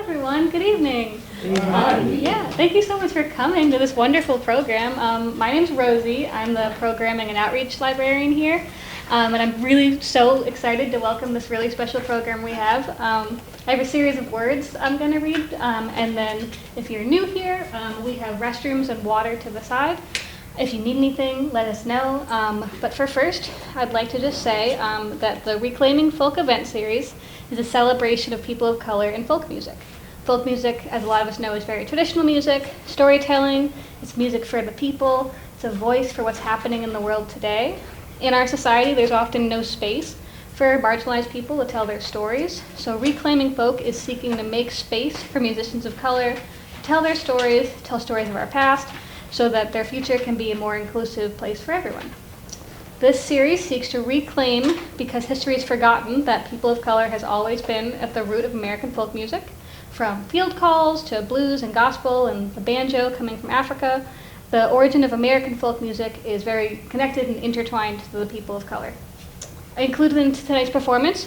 everyone. Good evening. Yeah, thank you so much for coming to this wonderful program. My name's Rosie. I'm the Programming and Outreach Librarian here. And I'm really so excited to welcome this really special program we have. I have a series of words I'm going to read. And then if you're new here, we have restrooms and water to the side. If you need anything, let us know. But for first, I'd like to just say that the Reclaiming Folk event series is a celebration of people of color in folk music. Folk music, as a lot of us know, is very traditional music, storytelling, it's music for the people, it's a voice for what's happening in the world today. In our society, there's often no space for marginalized people to tell their stories, so Reclaiming Folk is seeking to make space for musicians of color to tell their stories, tell stories of our past, so that their future can be a more inclusive place for everyone. This series seeks to reclaim, because history is forgotten, that people of color has always been at the root of American folk music, from field calls to blues and gospel and the banjo coming from Africa. The origin of American folk music is very connected and intertwined to the people of color. Included in tonight's performance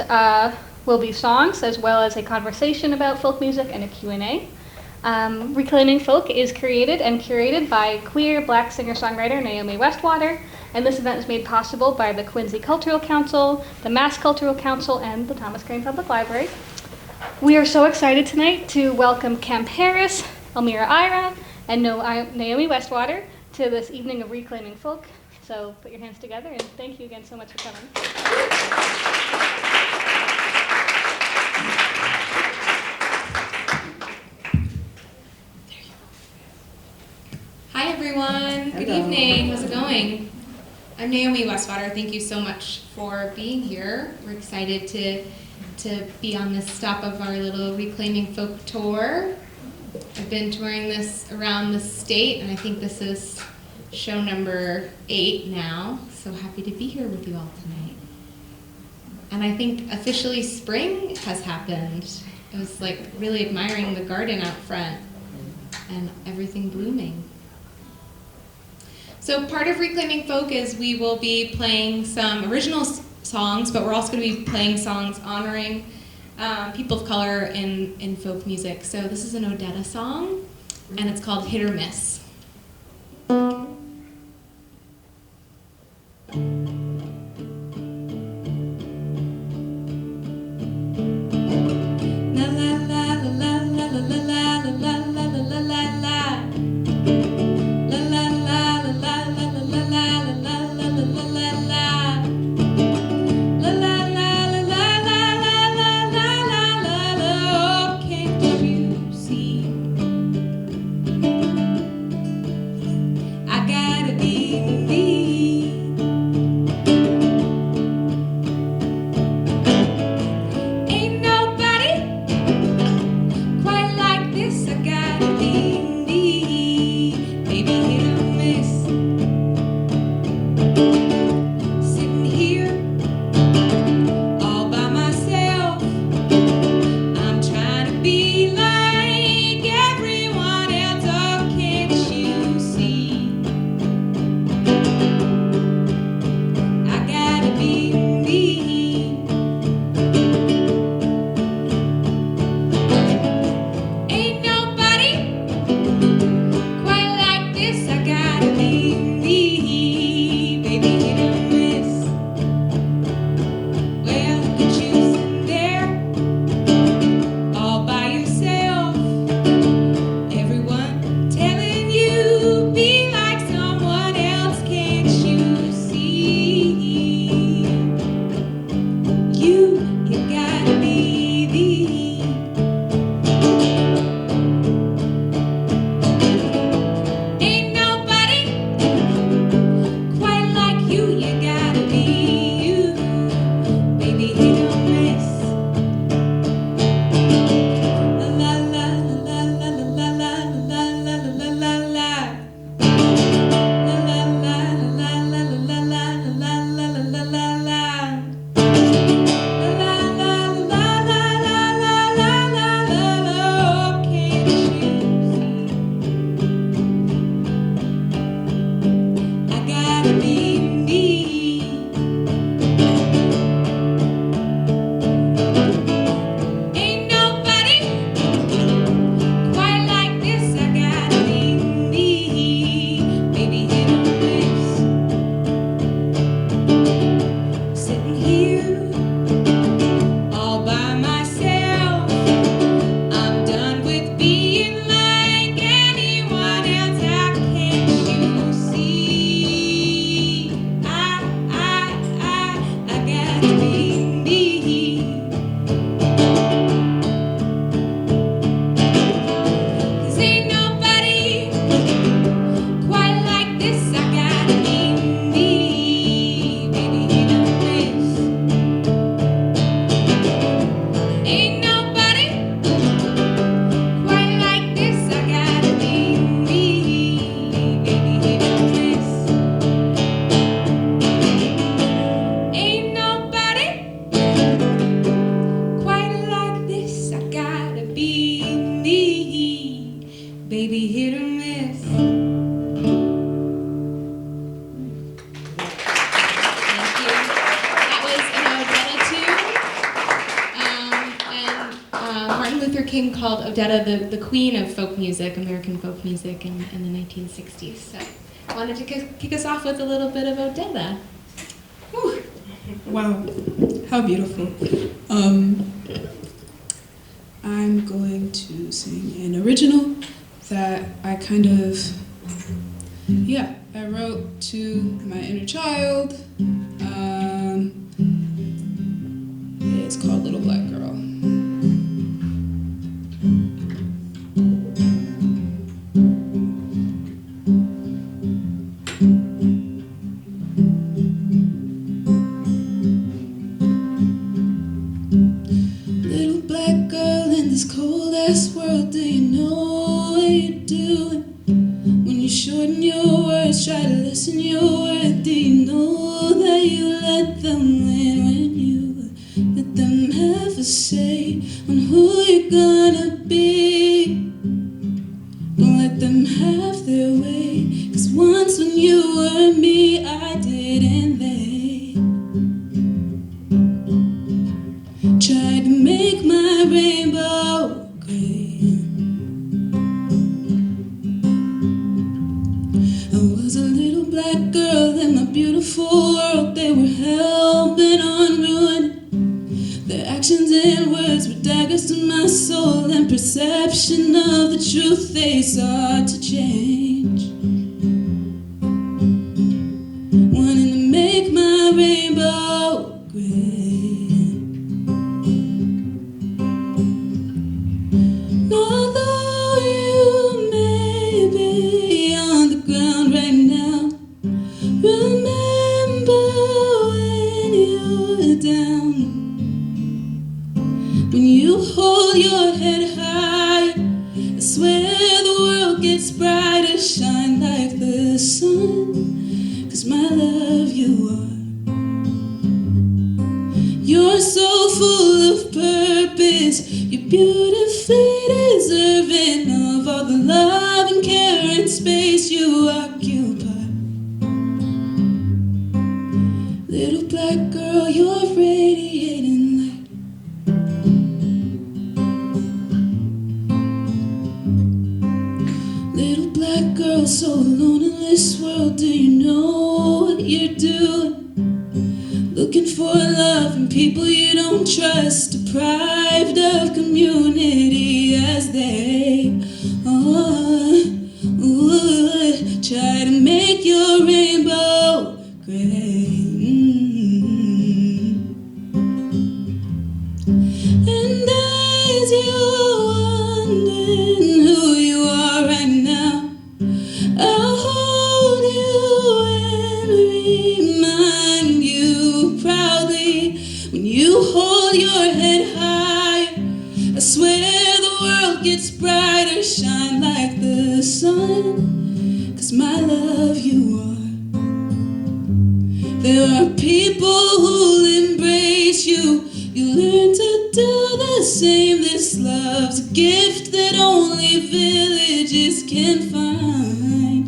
will be songs, as well as a conversation about folk music and a Q&A. Reclaiming Folk is created and curated by queer Black singer-songwriter Naomi Westwater, and this event is made possible by the Quincy Cultural Council, the Mass Cultural Council, and the Thomas Crane Public Library. We are so excited tonight to welcome Kemp Harris, Elmira Ira, and Naomi Westwater to this evening of Reclaiming Folk. So put your hands together, and thank you again so much for coming. Hi everyone, good evening, how's it going? I'm Naomi Westwater, thank you so much for being here. We're excited to be on this stop of our little Reclaiming Folk tour. I've been touring this around the state, and I think this is show number 8 now, so happy to be here with you all tonight. And I think officially spring has happened. I was like really admiring the garden out front and everything blooming. So part of Reclaiming Folk is we will be playing some original songs, but we're also going to be playing songs honoring people of color in folk music. So this is an Odetta song, and it's called Hit or Miss. Well, you choose there all by yourself. called Odetta, the queen of folk music, American folk music in the 1960s. So I wanted to kick us off with a little bit of Odetta. Whew. Wow, how beautiful. I'm going to sing an original that I I wrote to my inner child. It's called Little Black Girl. Little black girl in this cold ass world, do you know what you're doing? When you shorten your words, try to listen your worth. Do you know that you let them win when you let them have a say on who you're gonna be? Don't let them have their way, 'cause once when you were me, I didn't they tried to make my rainbow gray. I was a little black girl in my beautiful world. They were hell-bent on ruining. Their actions and words were daggers to my soul, and perception of the truth they sought to change. Wanting to make my rainbow gray. Although you may be on the ground right now, remember when you're down. When you hold your head high, I swear the world gets brighter. Shine like the sun, 'cause my love you are. You're so full of purpose, you're beautifully deserving of all the love and care and space you occupy. Little black girl, you're radiating light. Little black girl, so alone in this world, do you know what you're doing? Looking for love in people you don't trust, deprived of community as they try to make your rainbow gray. And as you're wondering who you are right now, I'll hold you and remind you proudly. When you hold your head high, I swear the world gets brighter. Shine like the sun, 'cause my love you are. There are people who'll embrace you. You learn to do the same. This love's a gift that only villages can find.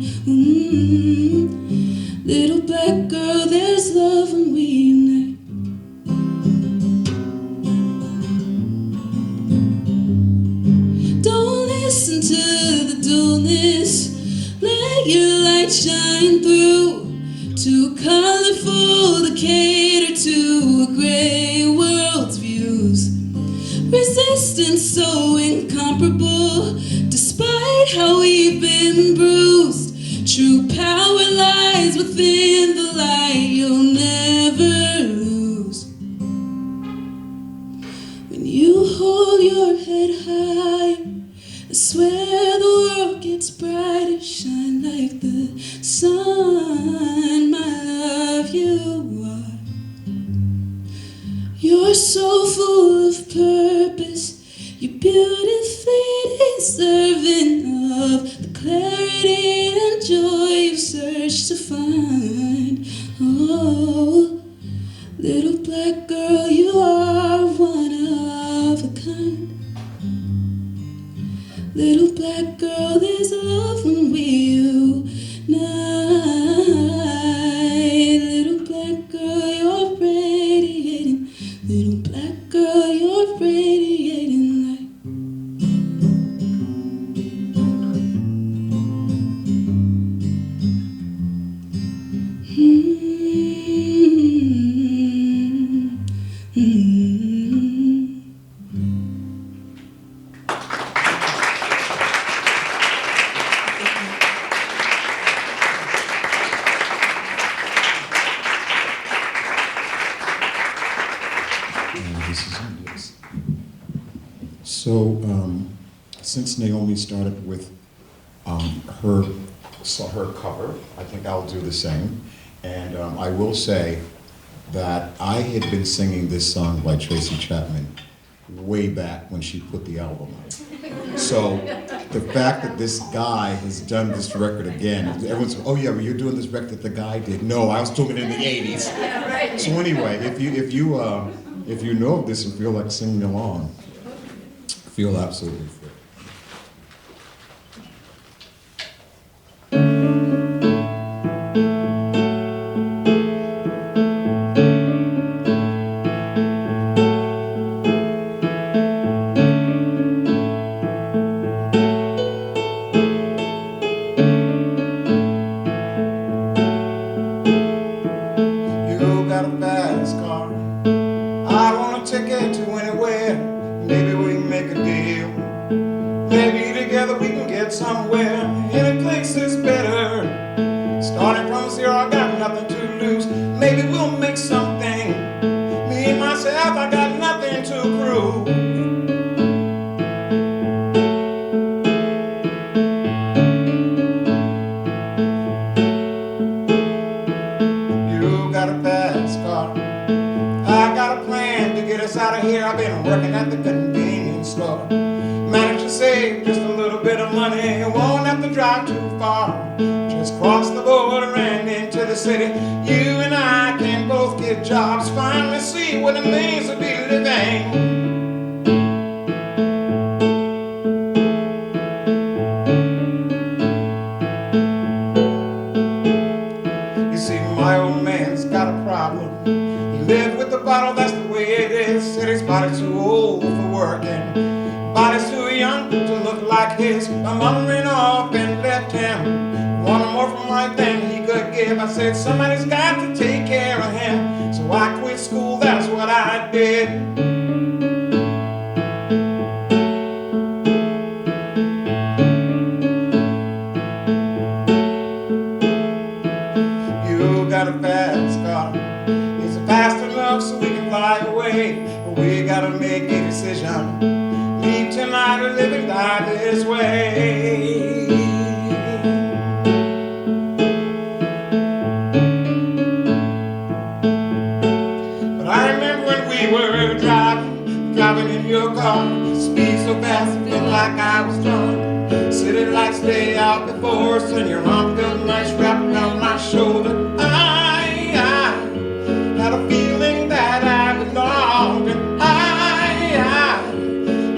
Little black girl, there's love when we unite. Don't listen to the dullness. Let your light shine through. Too colorful to cater to a gray world's views. Resistance so incomparable, despite how we've been bruised. True power lies within the light you'll never lose. When you hold your head high, I swear the world gets brighter. Shine like the sun, my love you are. You're so full of purpose, you're beautifully deserving of the clarity and joy you've searched to find. Oh, little black girl, you are one of a kind. Little black girl, there's love when we unite. Little black girl, you're radiating. Little black girl, you're radiating light. So, since Naomi started with her cover, I think I'll do the same. And I will say that I had been singing this song by Tracy Chapman way back when she put the album out. So the fact that this guy has done this record again, everyone's, oh yeah, well, you're doing this record that the guy did. No, I was doing it in the 80s. Yeah, right. So anyway, if you know of this and feel like singing along, feel absolutely free. Somewhere, any place is better. Starting from zero, I got nothing to lose. Maybe we'll make something. Me and myself, I got nothing to prove. You got a fast car. I got a plan to get us out of here. I've been working at the convenience store. Managed to save just a little bit of money. Won't have to drive too far. Just cross the border and into the city. You and I can both get jobs. Finally see what it means to be living. You see, my old man's got a problem. He lived with the bottle, that's the way it is. Said his body's too old for working. Body's too young to look like his. My mom ran off and left him. Wanted more from life than he could give. I said, somebody's got to take care of him. So I quit school, that's what I did. You got a fast car. Is it fast enough so we can fly away? But we gotta make a decision. Leave tonight or live and die this way. But I remember when we were driving in your car. Speed so fast it felt like I was drunk. City lights lay out before us and your arm felt nice wrapped around my shoulder. I had a feeling that I belonged, and I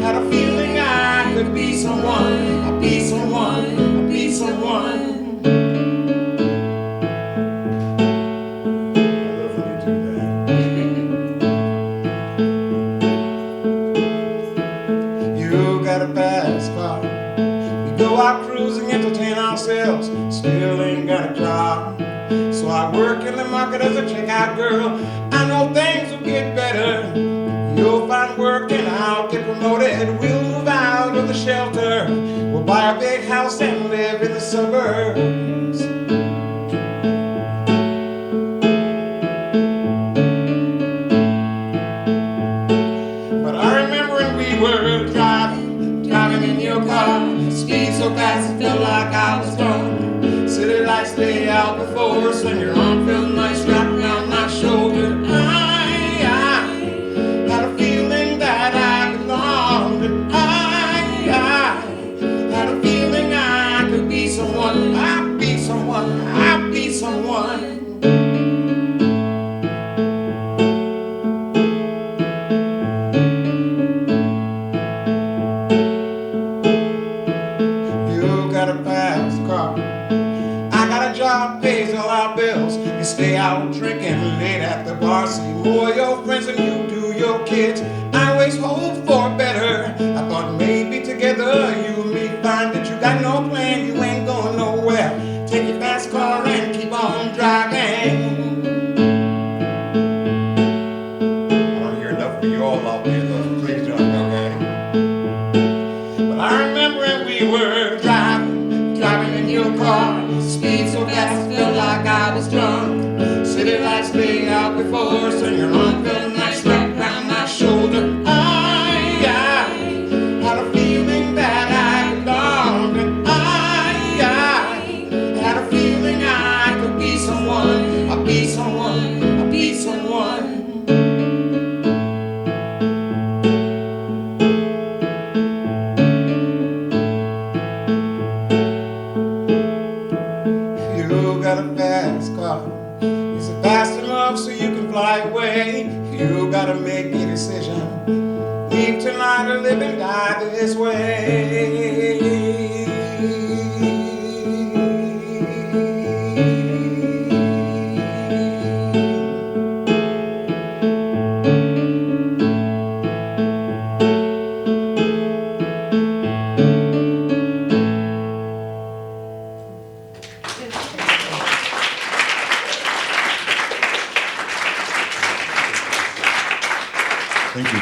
had a feeling I could be someone, I'd be someone, I'd be someone. I love when you do that. You got a fast car. We go out cruising, entertain ourselves. Still ain't got a job. So I work in the market as a checkout girl. I know things will get better. You'll find work and I'll get promoted. We'll move out of the shelter. We'll buy a big house and live in the suburbs. But I remember when we were driving in your car. Speed so fast it felt like I was drunk. City lights lay out before us and your arm felt nice wrapped around my shoulder. I'll be someone, I'll be someone. You got a fast car. I got a job, pays all our bills. You stay out drinking late at the bar. See more of your friends than you do your kids. I always hope for better. I thought maybe together you and me find that you got no plan, you ain't going nowhere. Take your fast car and keep on driving. I don't hear enough for you all out there, though. Please don't, okay? But I remember when we were driving in your car. Speed so fast it felt like I was drunk. City lights lay out before us and your arm felt nice wrapped around my shoulder. I gotta make a decision. Leave tonight or live and die this way. Thank you.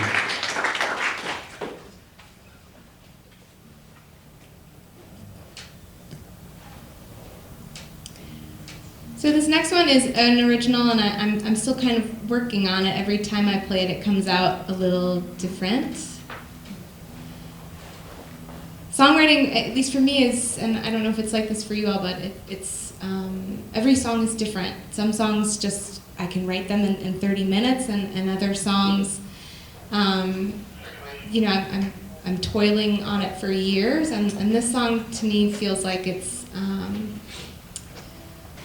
So this next one is an original, and I'm still kind of working on it. Every time I play it, it comes out a little different. Songwriting, at least for me, is, and I don't know if it's like this for you all, but it's every song is different. Some songs just, I can write them in 30 minutes, and other songs, you know, I'm toiling on it for years, and this song to me feels like it's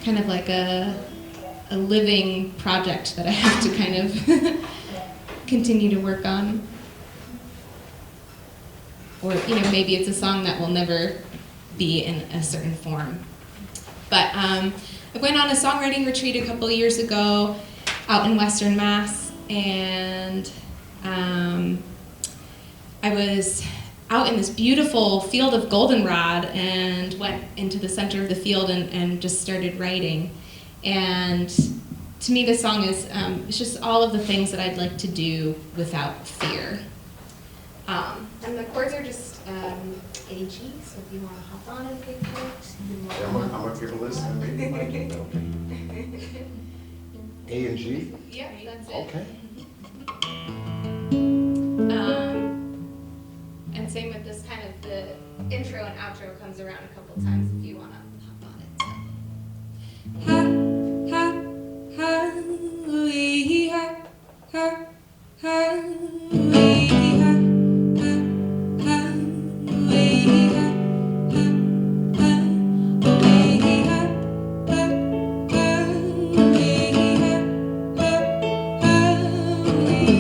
kind of like a living project that I have to kind of continue to work on. Or, you know, maybe it's a song that will never be in a certain form. But I went on a songwriting retreat a couple of years ago out in Western Mass, and I was out in this beautiful field of goldenrod and went into the center of the field and just started writing. And to me, this song is it's just all of the things that I'd like to do without fear. And the chords are just A, G, so if you want to hop on and take notes. I'm going to give a list and maybe might get that, okay? A and G? Yeah, that's it. Okay. And same with this kind of, the intro and outro comes around a couple times if you want to hop on it. So. Ha, ha, ha, wee, ha, ha, ha, wee, ha, ha, ha, wee, ha, ha, ha, wee, ha, ha, ha, wee, ha, ha, ha, wee, ha.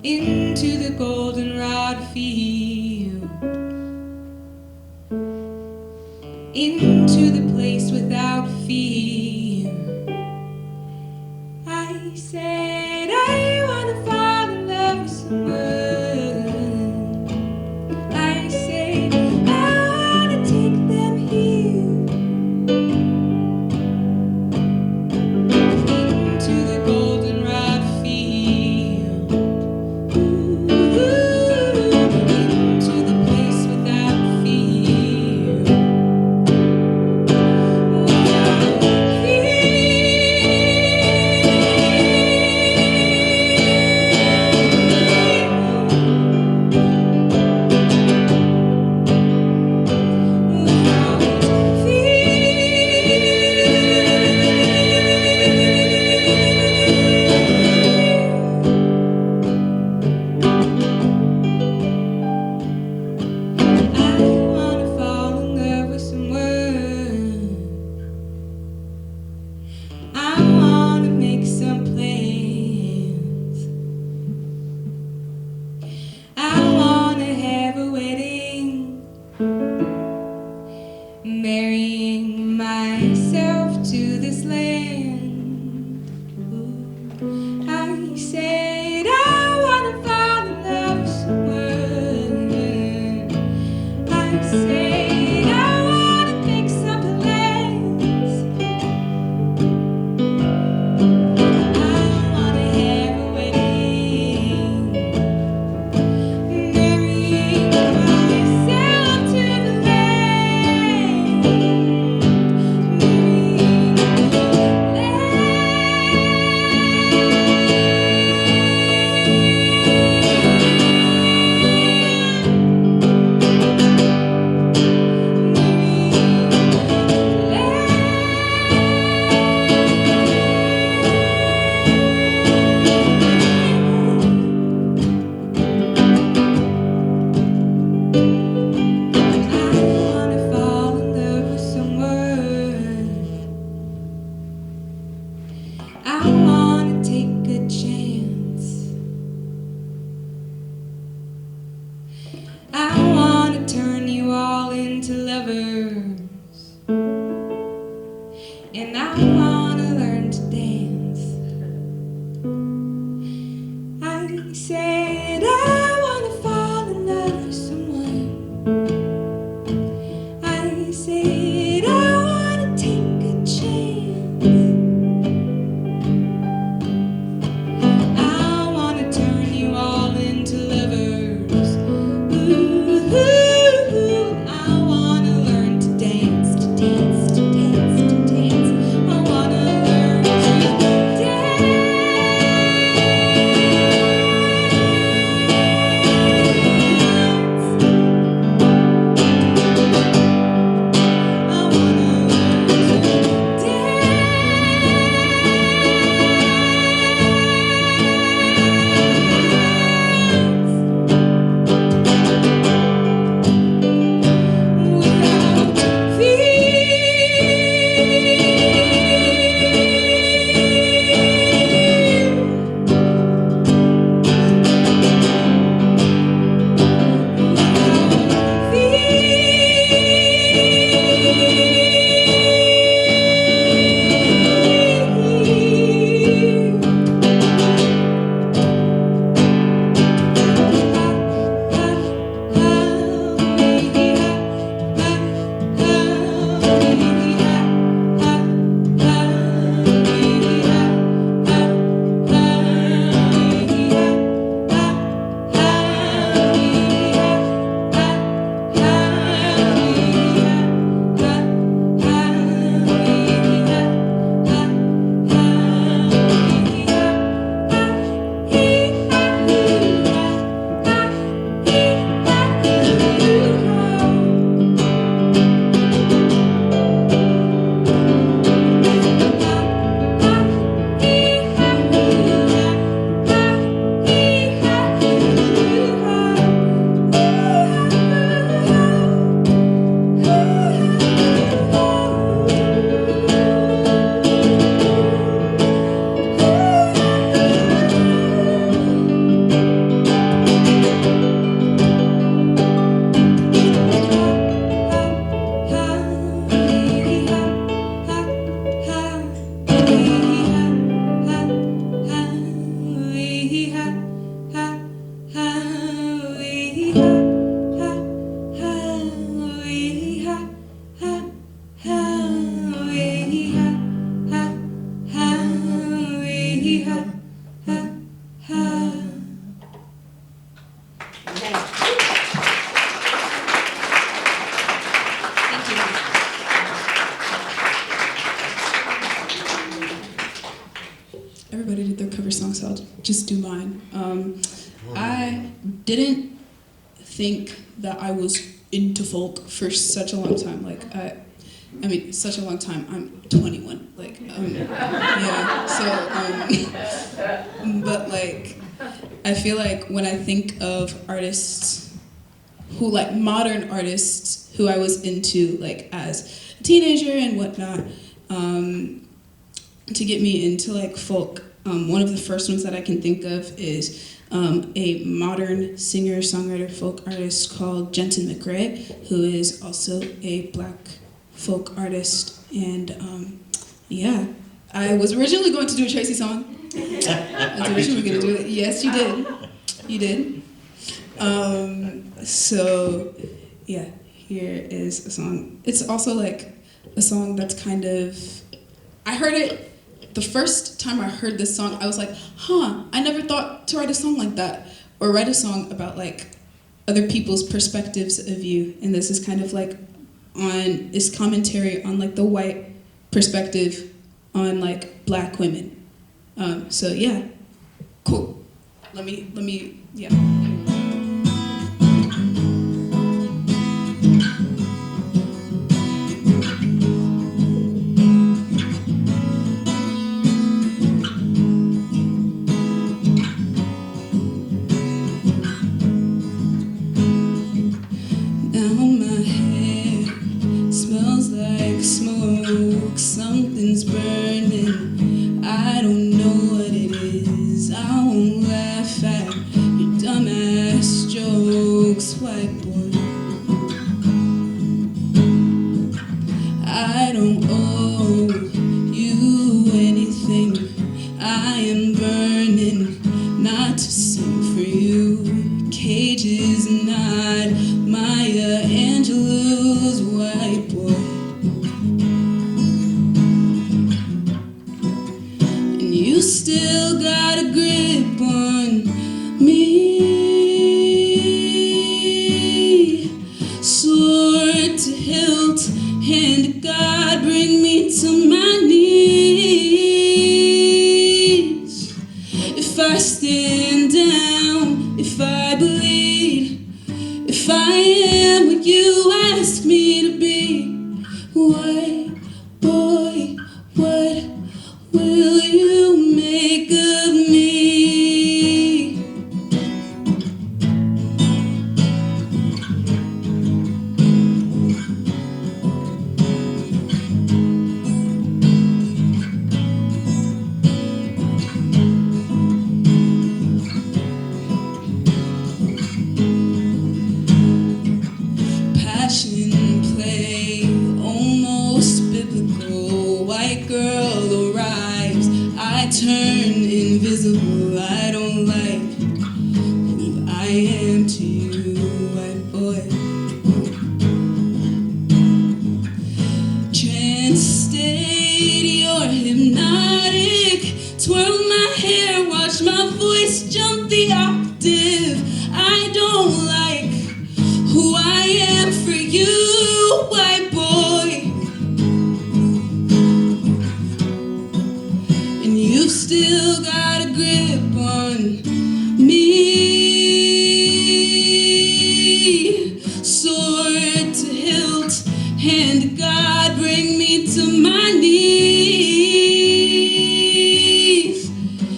Into the goldenrod field, into the place without fear. I said I want to fall in love with someone. I said I want to take them here, into the goldenrod field. Into the place without fear. Without fear. didn't think that I was into folk for such a long time. Like, I mean, such a long time. I'm 21. Like, yeah. So, but like, I feel like when I think of artists who, like, modern artists who I was into, like, as a teenager and whatnot, to get me into, like, folk, one of the first ones that I can think of is a modern singer-songwriter folk artist called Jensen McRae, who is also a Black folk artist. And yeah, I was originally going to do a Tracy song. I was originally going to do it. Yes, you did. You did. So yeah, here is a song. It's also like a song that's kind of, I heard it, the first time I heard this song, I was like, huh, I never thought to write a song like that, or write a song about like other people's perspectives of you. And this is kind of like is commentary on like the white perspective on like Black women. So yeah, cool. Let me, yeah. Something's burning, I don't know what it is. I won't laugh at your dumbass jokes, white boy. I don't owe you anything. I am burning, not to sing for you. Cage is not Maya Angelou's, white boy. You still got a grip on me. Sword to hilt, hand to God, bring me to my knees. If I stand down, if I bleed, if I am what you ask me to be, white boy, what will you make of me? Passion play, almost biblical. White girl arrives, I turn invisible. I don't like who I am to you, white boy. Trance state, you're hypnotic. Twirl my hair, watch my voice jump the octave. I don't like who I am for you, white boy. And you've still got a grip on me. Sword to hilt, hand to God, bring me to my knees.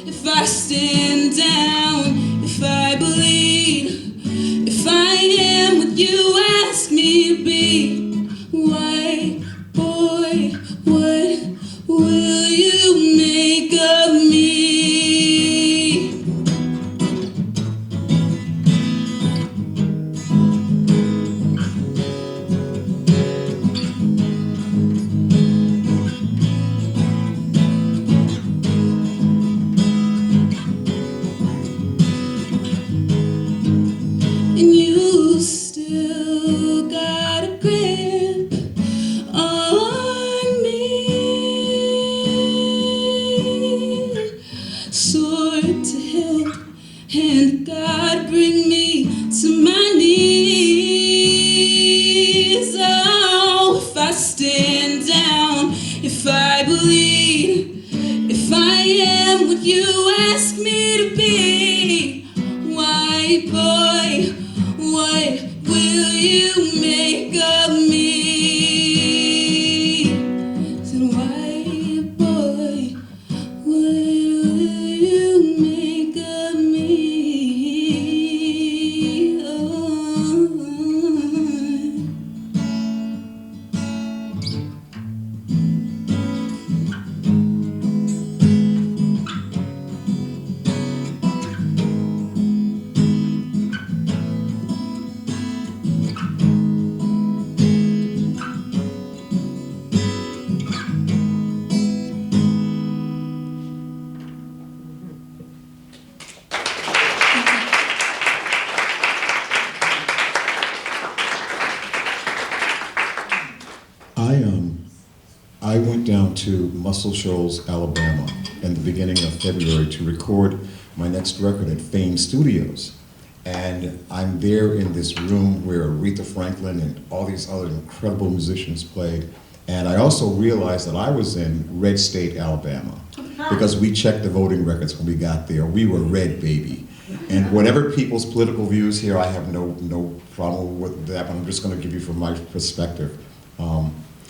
If I stand down, if I bleed, if I am what you ask me to be, white boy, what will you make of me? And you still got a grip on me. Sword to hilt, hand to God, bring me to my knees. Oh, if I stand down, if I bleed, if I am what you ask me to be, white boy, will you make of me? Said, white boy, what will you make of me? Oh. I went down to Muscle Shoals, Alabama, in the beginning of February to record my next record at Fame Studios. And I'm there in this room where Aretha Franklin and all these other incredible musicians played. And I also realized that I was in Red State, Alabama, because we checked the voting records when we got there. We were red, baby. And whatever people's political views here, I have no problem with that, but I'm just going to give you from my perspective.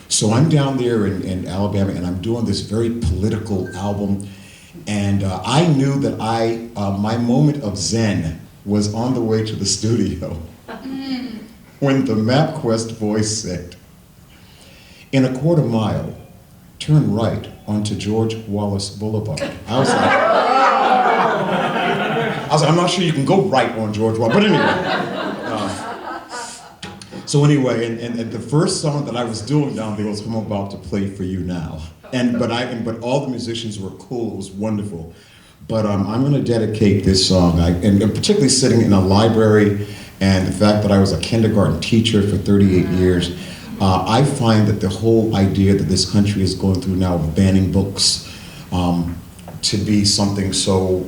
So I'm down there in Alabama, and I'm doing this very political album, and I knew that my moment of zen was on the way to the studio when the MapQuest voice said, "In a quarter mile, turn right onto George Wallace Boulevard." I was like, I'm not sure you can go right on George Wallace, but anyway. So anyway, and the first song that I was doing down there was "I'm About to Play for You Now," but all the musicians were cool. It was wonderful. But I'm going to dedicate this song, and particularly sitting in a library, and the fact that I was a kindergarten teacher for 38 years, I find that the whole idea that this country is going through now of banning books to be something so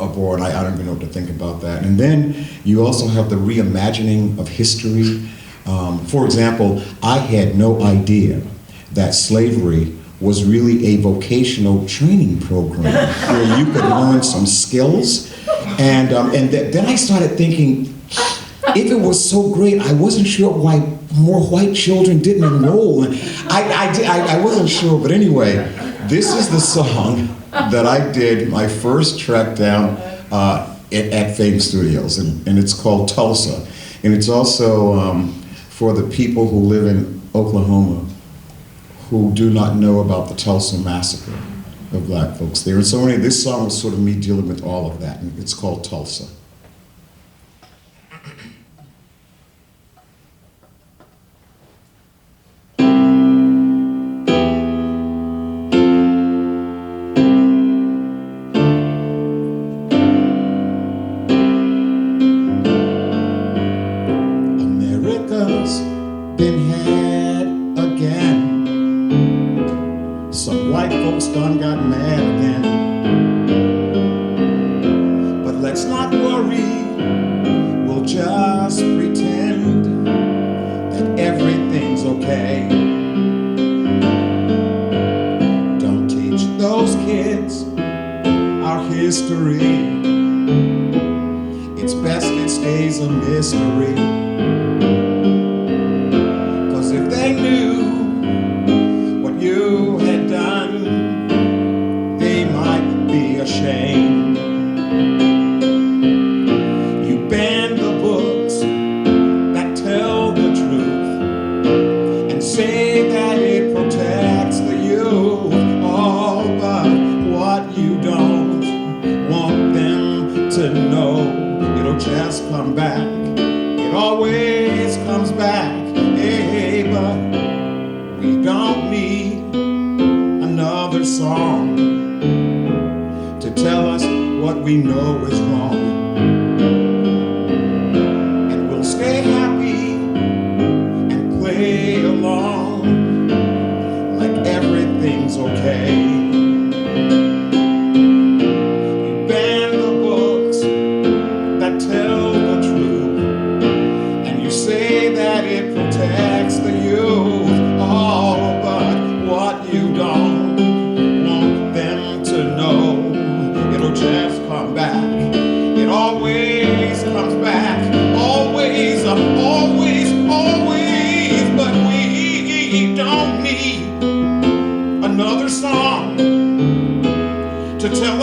abhorrent. I don't even know what to think about that. And then you also have the reimagining of history. For example, I had no idea that slavery was really a vocational training program where you could learn some skills. And then I started thinking, if it was so great, I wasn't sure why more white children didn't enroll. And I wasn't sure, but anyway, this is the song that I did my first track down at Fame Studios, and it's called Tulsa. And it's also for the people who live in Oklahoma who do not know about the Tulsa massacre of black folks there. And so anyway, this song was sort of me dealing with all of that, and it's called Tulsa. America's been had again. Some white folks done got mad again. But let's not worry, we'll just pretend that everything's okay. Don't teach those kids our history. It's best it stays a mystery. 'Cause if they knew what you had done, they might be ashamed. You banned the books that tell the truth and say that it protects the youth. Oh, but what you don't want them to know, it'll just come back. It always comes back. Hey, but we don't need another song to tell us what we know is wrong. And we'll stay happy and play along like everything's okay. You ban the books that tell the truth, and you say that it protects the youth. Oh, but what you don't want them to know, it'll just come back.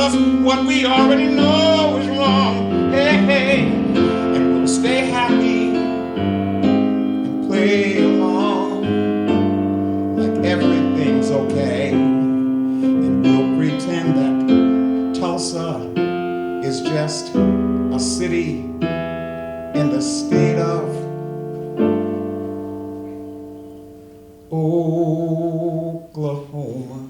us what we already know is wrong. Hey, hey, and we'll stay happy and play along like everything's okay. And we'll pretend that Tulsa is just a city in the state of Oklahoma.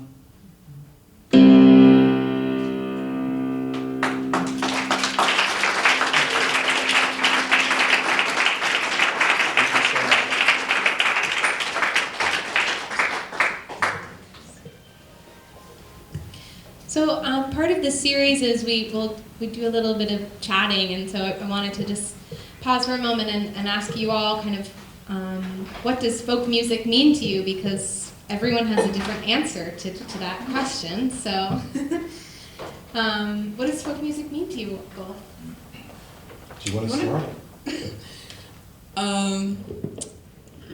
So part of the series is we do a little bit of chatting, and so I wanted to just pause for a moment and ask you all kind of what does folk music mean to you, because everyone has a different answer to that question. So what does folk music mean to you both? Do you want to start?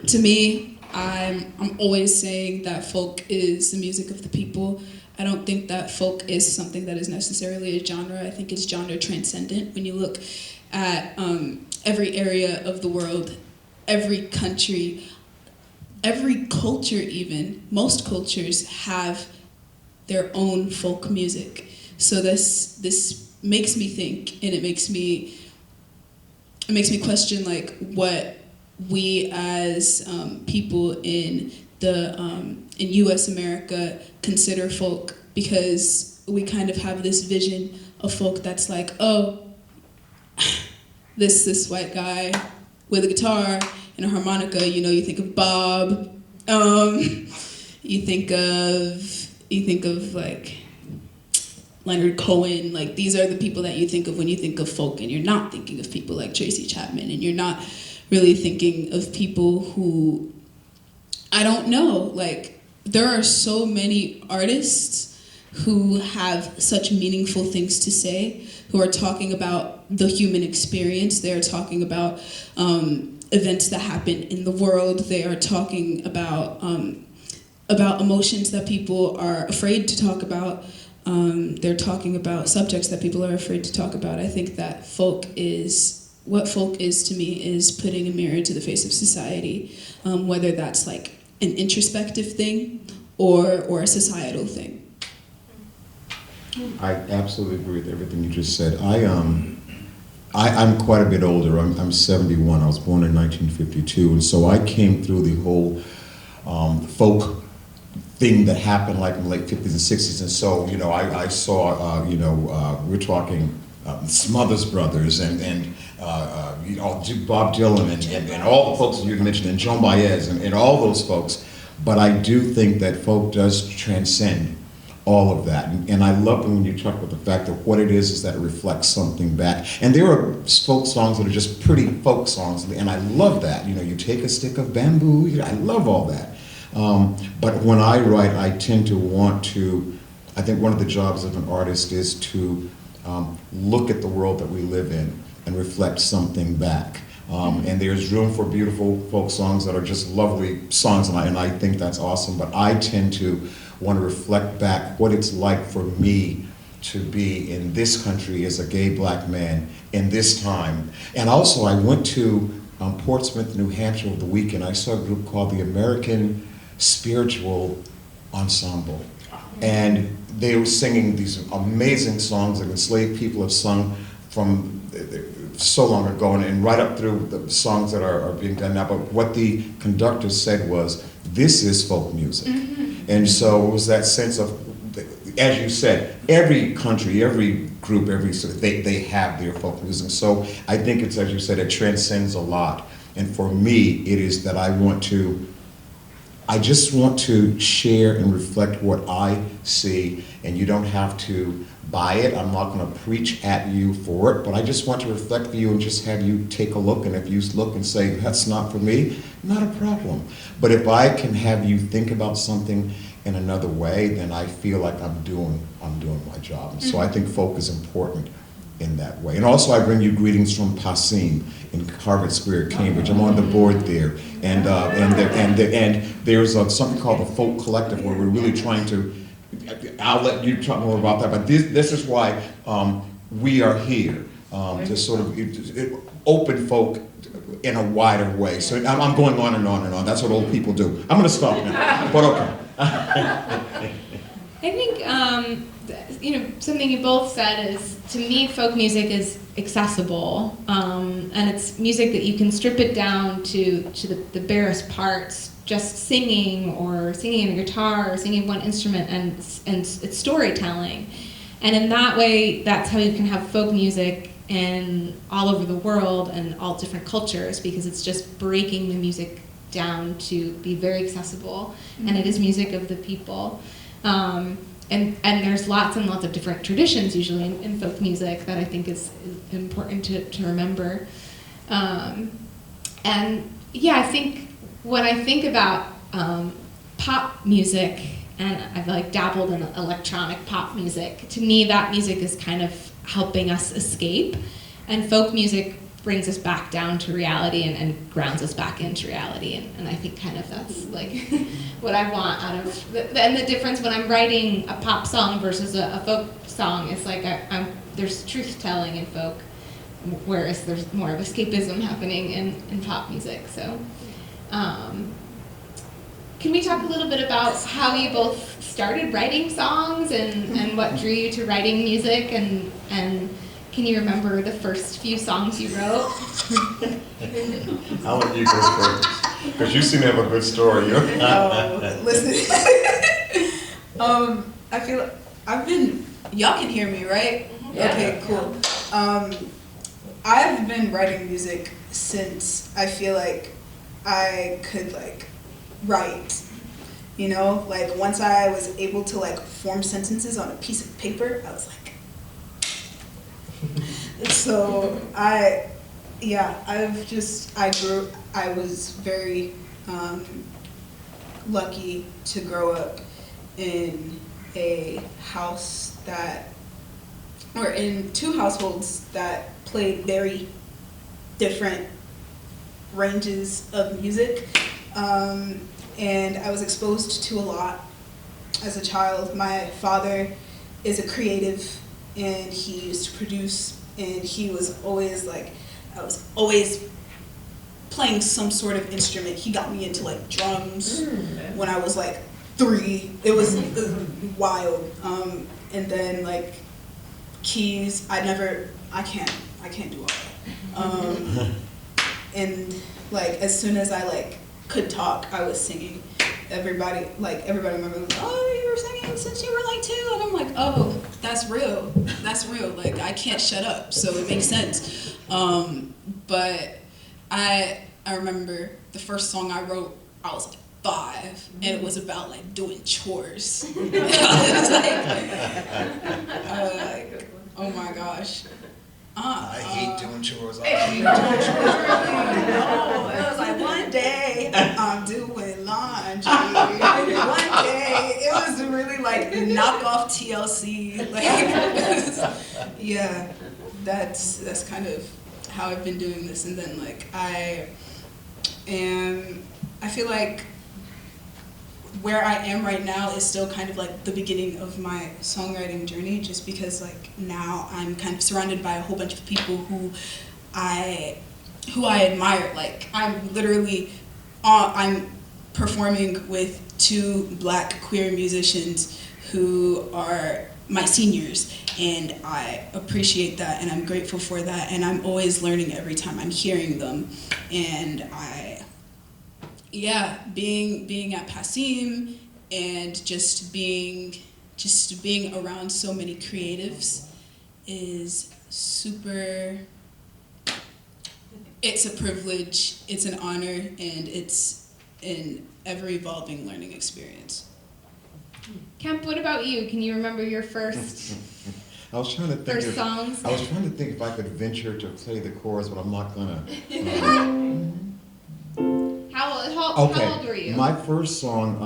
To me, I'm always saying that folk is the music of the people. I don't think that folk is something that is necessarily a genre. I think it's genre transcendent. When you look at every area of the world, every country, every culture even, most cultures have their own folk music. So this makes me think, and it makes me question like what we as people in U.S. America consider folk, because we kind of have this vision of folk that's like, oh, this white guy with a guitar and a harmonica. You know, you think of Bob. You think of like Leonard Cohen. Like, these are the people that you think of when you think of folk, and you're not thinking of people like Tracy Chapman, and you're not really thinking of people who, I don't know, like, there are so many artists who have such meaningful things to say, who are talking about the human experience. They are talking about events that happen in the world. They are talking about emotions that people are afraid to talk about. They're talking about subjects that people are afraid to talk about. I think that what folk is to me is putting a mirror to the face of society, whether that's like an introspective thing or a societal thing. I absolutely agree with everything you just said. I'm quite a bit older. I'm 71. I was born in 1952, and so I came through the whole folk thing that happened like in the late 50s and 60s. And so, you know, I saw, we're talking Smothers Brothers and you know, Bob Dylan and all the folks you mentioned, and Joan Baez and all those folks. But I do think that folk does transcend all of that. And I love when you talk about the fact that what it is that it reflects something back. And there are folk songs that are just pretty folk songs, and I love that. You know, you take a stick of bamboo, I love all that. But when I write, I tend to want to, I think one of the jobs of an artist is to look at the world that we live in and reflect something back. And there's room for beautiful folk songs that are just lovely songs, and I think that's awesome. But I tend to want to reflect back what it's like for me to be in this country as a gay black man in this time. And also, I went to Portsmouth, New Hampshire over the weekend. I saw a group called the American Spiritual Ensemble. And they were singing these amazing songs that enslaved people have sung from so long ago, and right up through the songs that are being done now. But what the conductor said was, this is folk music. And so it was that sense of, as you said, every country, every group, they have their folk music. So I think it's, as you said, it transcends a lot. And for me, it is that I just want to share and reflect what I see, and you don't have to buy it. I'm not going to preach at you for it, but I just want to reflect for you and just have you take a look, and if you look and say, that's not for me, not a problem. But if I can have you think about something in another way, then I feel like I'm doing my job. And so I think folk is important in that way. And also I bring you greetings from Passim in Harvard Square, Cambridge. I'm on the board there. And there's something called the Folk Collective, where we're really trying to I'll let you talk more about that, but this is why we are here, to sort of open folk in a wider way. So I'm going on and on and on. That's what old people do. I'm going to stop now, but okay. I think, something you both said is, to me, folk music is accessible, and it's music that you can strip it down to the barest parts, just singing or singing on a guitar or singing one instrument, and it's storytelling. And in that way, that's how you can have folk music in all over the world and all different cultures, because it's just breaking the music down to be very accessible, and it is music of the people. And there's lots and lots of different traditions usually in folk music that I think is important to remember. And yeah, I think when I think about pop music, and I've like dabbled in electronic pop music, to me that music is kind of helping us escape, and folk music brings us back down to reality and grounds us back into reality, and I think kind of that's like what I want out of and the difference when I'm writing a pop song versus a folk song is like there's truth telling in folk, whereas there's more of escapism happening in pop music. So can we talk a little bit about how you both started writing songs and what drew you to writing music, and can you remember the first few songs you wrote? I'll let you go first, because you seem to have a good story. Listen, I feel y'all can hear me, right? Yeah. Okay, cool. I've been writing music since I feel like I could like write, like once I was able to like form sentences on a piece of paper, I was like, so I was very lucky to grow up in a house in two households that played very different ranges of music, and I was exposed to a lot as a child. My father is a creative, and he used to produce, and he was always like, I was always playing some sort of instrument. He got me into like drums when I was like 3. It was wild. And then like keys, I can't do all that. And like as soon as I like could talk, I was singing. Everybody remember, like, oh, you were singing since you were like 2, and I'm like, oh, that's real. Like I can't shut up, so it makes sense. But I remember the first song I wrote, I was like 5, and it was about like doing chores. I was like, oh my gosh. I hate doing chores. It was like one day I'm doing laundry. One day it was really like knockoff TLC. Like, yeah, that's kind of how I've been doing this. And then like I feel like where I am right now is still kind of like the beginning of my songwriting journey, just because like now I'm kind of surrounded by a whole bunch of people who I admire. Like I'm literally I'm performing with 2 Black queer musicians who are my seniors, and I appreciate that, and I'm grateful for that, and I'm always learning every time I'm hearing them. And being at PASIM and just being around so many creatives is super. It's a privilege, it's an honor, and it's an ever-evolving learning experience. Kemp, what about you? Can you remember your first I was trying to think songs? I was trying to think if I could venture to play the chorus, but I'm not gonna. How Okay. old were you? My first song,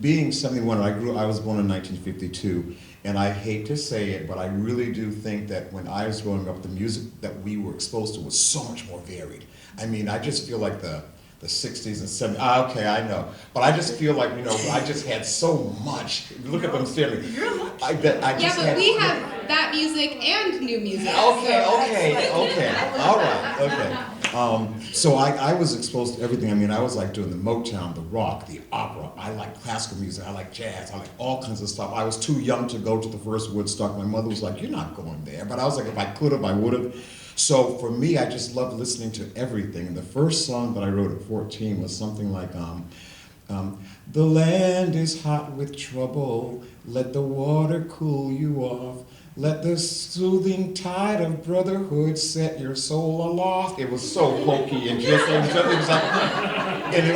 being 71, I was born in 1952, and I hate to say it, but I really do think that when I was growing up, the music that we were exposed to was so much more varied. I mean, I just feel like the the 60s and 70s. Okay, I know. But I just feel like, I just had so much. Look at them staring. I Yeah, but we have that music and new music. Okay. All right, okay. So I was exposed to everything. I mean, I was like doing the Motown, the rock, the opera. I like classical music. I like jazz. I like all kinds of stuff. I was too young to go to the first Woodstock. My mother was like, "You're not going there." But I was like, if I could have, I would have. So for me, I just loved listening to everything. And the first song that I wrote at 14 was something like, the land is hot with trouble. Let the water cool you off. Let the soothing tide of brotherhood set your soul aloft. It was so hokey and just, it was like, and it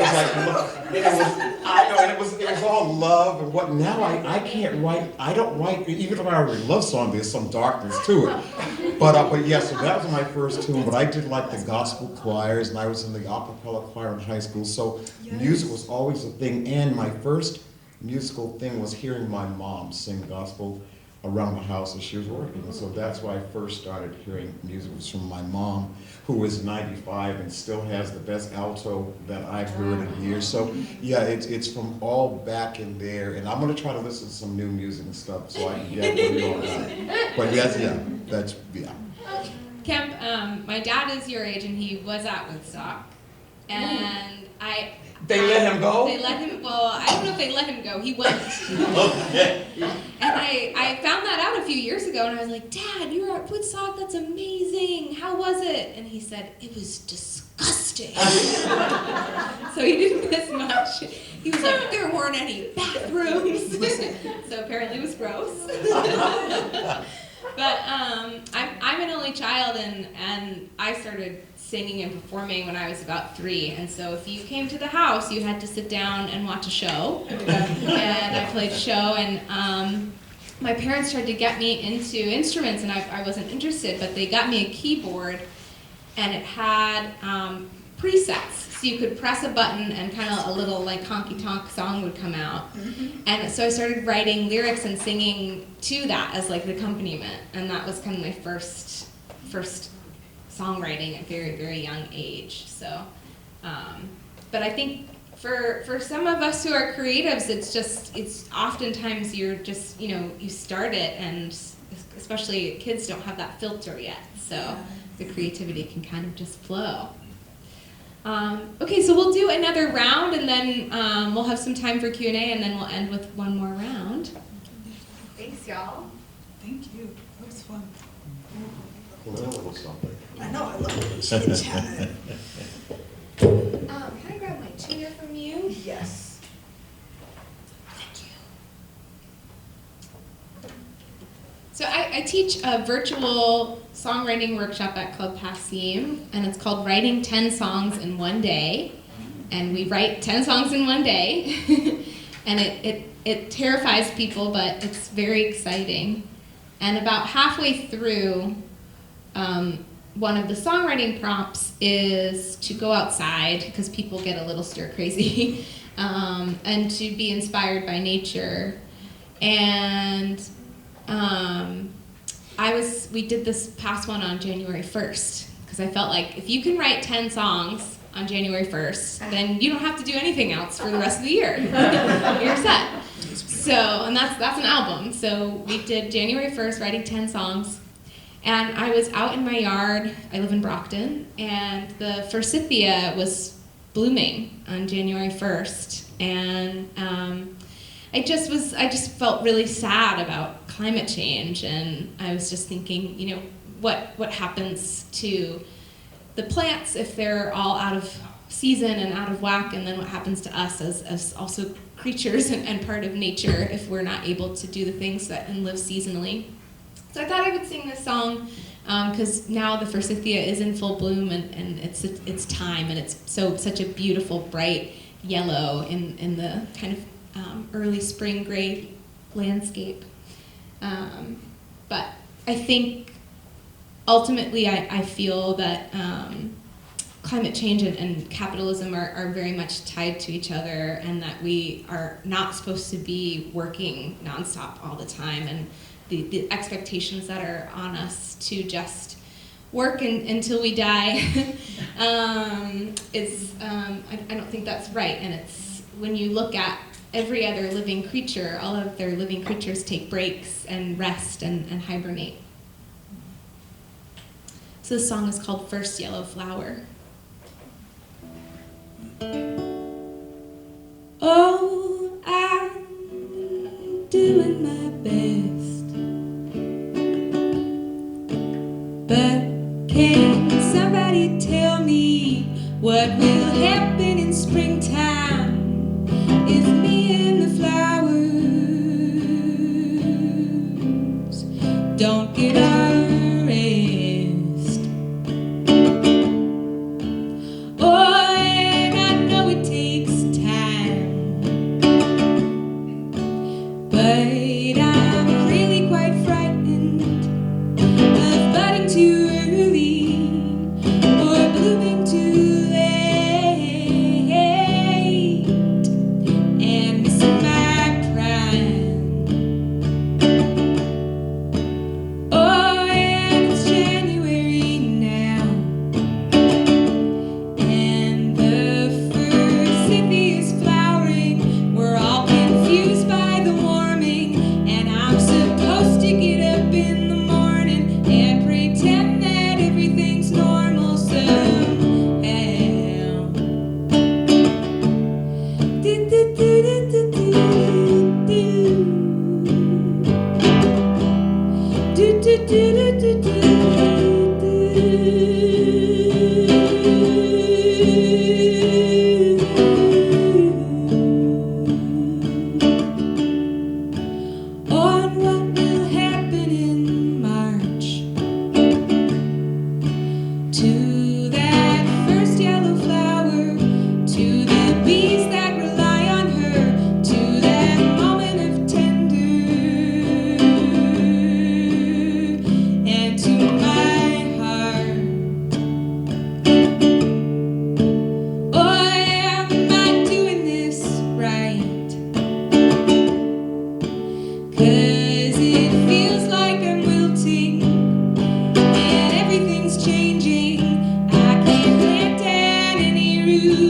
was all love and what. Now I can't write. I don't write. Even if I write a love song, there's some darkness to it. But yes, so that was my first tune. But I did like the gospel choirs, and I was in the a cappella choir in high school. So music was always a thing. And my first musical thing was hearing my mom sing gospel around the house as she was working. And so that's why I first started hearing music, was from my mom, who is 95 and still has the best alto that I've heard in years. So yeah, it's from all back in there. And I'm gonna try to listen to some new music and stuff so I can get really on that. But that's. Kemp, my dad is your age and he was at Woodstock. And They let him go? They let him, well, I don't know if they let him go. He went. Okay. And I found that out a few years ago, and I was like, Dad, you were at Woodstock? That's amazing. How was it? And he said, it was disgusting. So he didn't miss much. He was like, there weren't any bathrooms. So apparently it was gross. But I'm an only child, and I started singing and performing when I was about 3, and so if you came to the house, you had to sit down and watch a show, and I played a show, and my parents tried to get me into instruments, and I wasn't interested, but they got me a keyboard, and it had presets, so you could press a button and kind of a little like honky-tonk song would come out, and so I started writing lyrics and singing to that as like the accompaniment, and that was kind of my first songwriting at a very, very young age. So, but I think for some of us who are creatives, it's oftentimes you're just, you start it, and especially kids don't have that filter yet. So the creativity can kind of just flow. Okay, so we'll do another round, and then we'll have some time for Q&A, and then we'll end with one more round. Thanks, y'all. Thank you. That was fun. A little something. I know, I love it. Can I grab my tuner from you? Yes. Thank you. So I teach a virtual songwriting workshop at Club Passim, and it's called Writing 10 Songs in One Day. And we write 10 songs in one day. And it terrifies people, but it's very exciting. And about halfway through, one of the songwriting prompts is to go outside, because people get a little stir crazy, and to be inspired by nature. And we did this past one on January 1st, because I felt like if you can write 10 songs on January 1st, then you don't have to do anything else for the rest of the year. You're set. So, and that's an album. So we did January 1st, writing 10 songs. And I was out in my yard, I live in Brockton, and the forsythia was blooming on January 1st. And I just felt really sad about climate change, and I was just thinking, what happens to the plants if they're all out of season and out of whack, and then what happens to us as also creatures and part of nature if we're not able to do the things and live seasonally. So I thought I would sing this song because now the forsythia is in full bloom, and it's time, and it's such a beautiful bright yellow in the kind of early spring gray landscape. But I think ultimately I feel that climate change and capitalism are very much tied to each other, and that we are not supposed to be working nonstop all the time, and the expectations that are on us to just work until we die, I don't think that's right. And it's when you look at every other living creature, all of their living creatures take breaks and rest and hibernate. So this song is called First Yellow Flower. Oh, I'm doing my best, but can somebody tell me what will happen in springtime if me and the flowers don't get our rest? Oh, and I know it takes time, but I'm really quite frightened of budding too early or blooming too late and missing my prime. Oh, and it's January now, and the forsythia is flowering. We're all confused by the warming, and I'm supposed to get up in the morning and pretend that everything's normal somehow. On what will happen in March to that first yellow flower, to the bees that rely on her, to that moment of tender, and to my heart. Oh, am I doing this right? 'Cause it feels like I'm wilting and everything's changing. I can't plant down any roots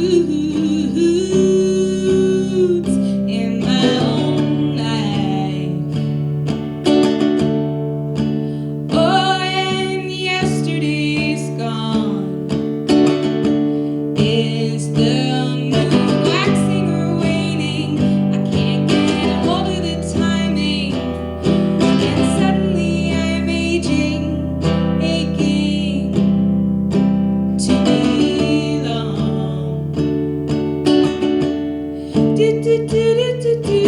in my own life. Oh, and yesterday's gone. Is the moon waxing or waning? I can't get a hold of the timing, and suddenly I'm aging, aching to belong. Do do do do do do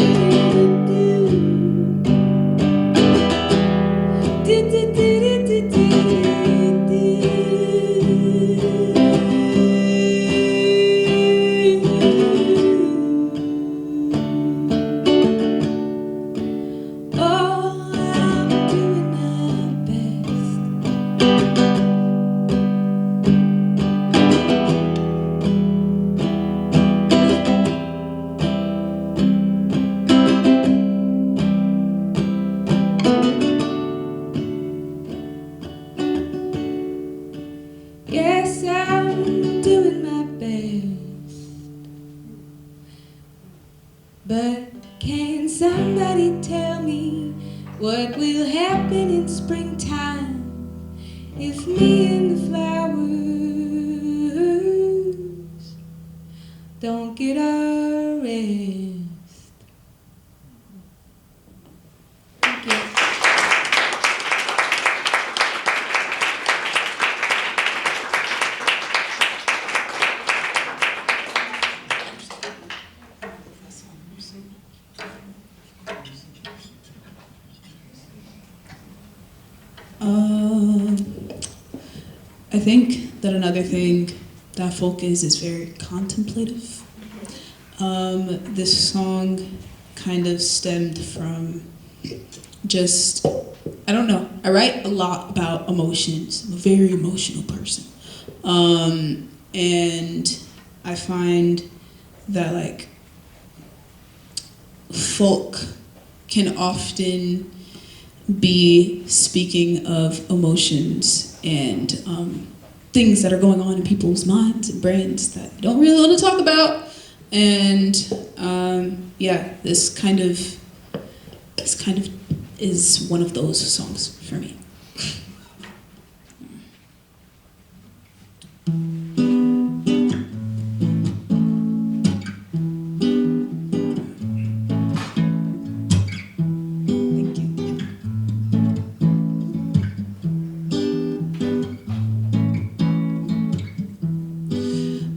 do do do do do do Oh, I'm doing my best. Yes, I'm doing my best, but can somebody tell me what will happen in springtime if me and the flowers don't get our rest? Thank you. I think that another thing that folk is very contemplative. This song kind of stemmed from just, I don't know, I write a lot about emotions. I'm a very emotional person. And I find that like folk can often be speaking of emotions and things that are going on in people's minds and brains that you don't really want to talk about. And yeah, this kind of is one of those songs for me.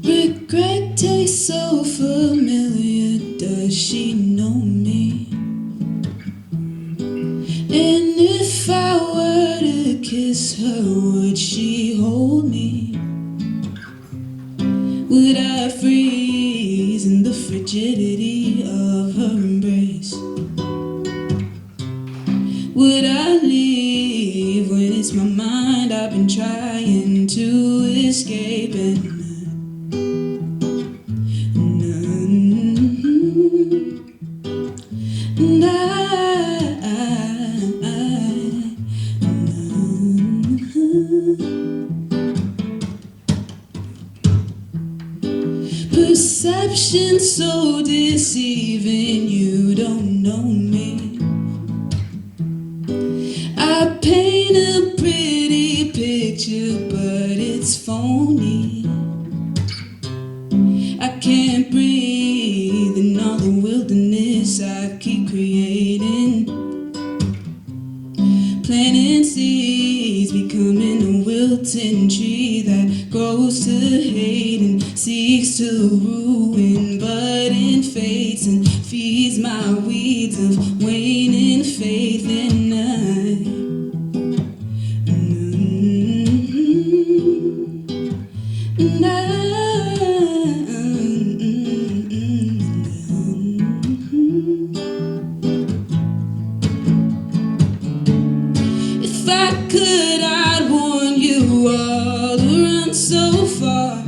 Regret tastes so familiar, does she know me? And if I were to kiss her, would she hold me? Would I freeze in the frigidity of her embrace? Would I leave when it's my mind I've been trying to escape? Perception so deceiving, you don't know me. I paint a pretty picture, but it's phony. I can't breathe in all the wilderness I keep creating. Planting seeds, becoming a wilting tree that grows to hate and seeks to ruin, but in fades and feeds my weeds of waning faith in night. If I could, I'd warn you all to run so far,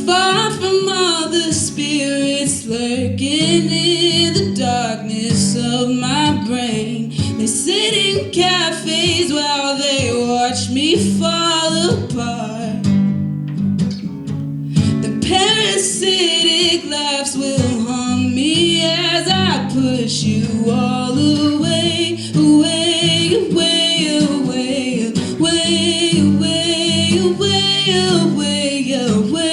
far from all the spirits lurking in the darkness of my brain. They sit in cafes while they watch me fall apart. The parasitic laughs will haunt me as I push you all away, away, away, away, away, away, away, away,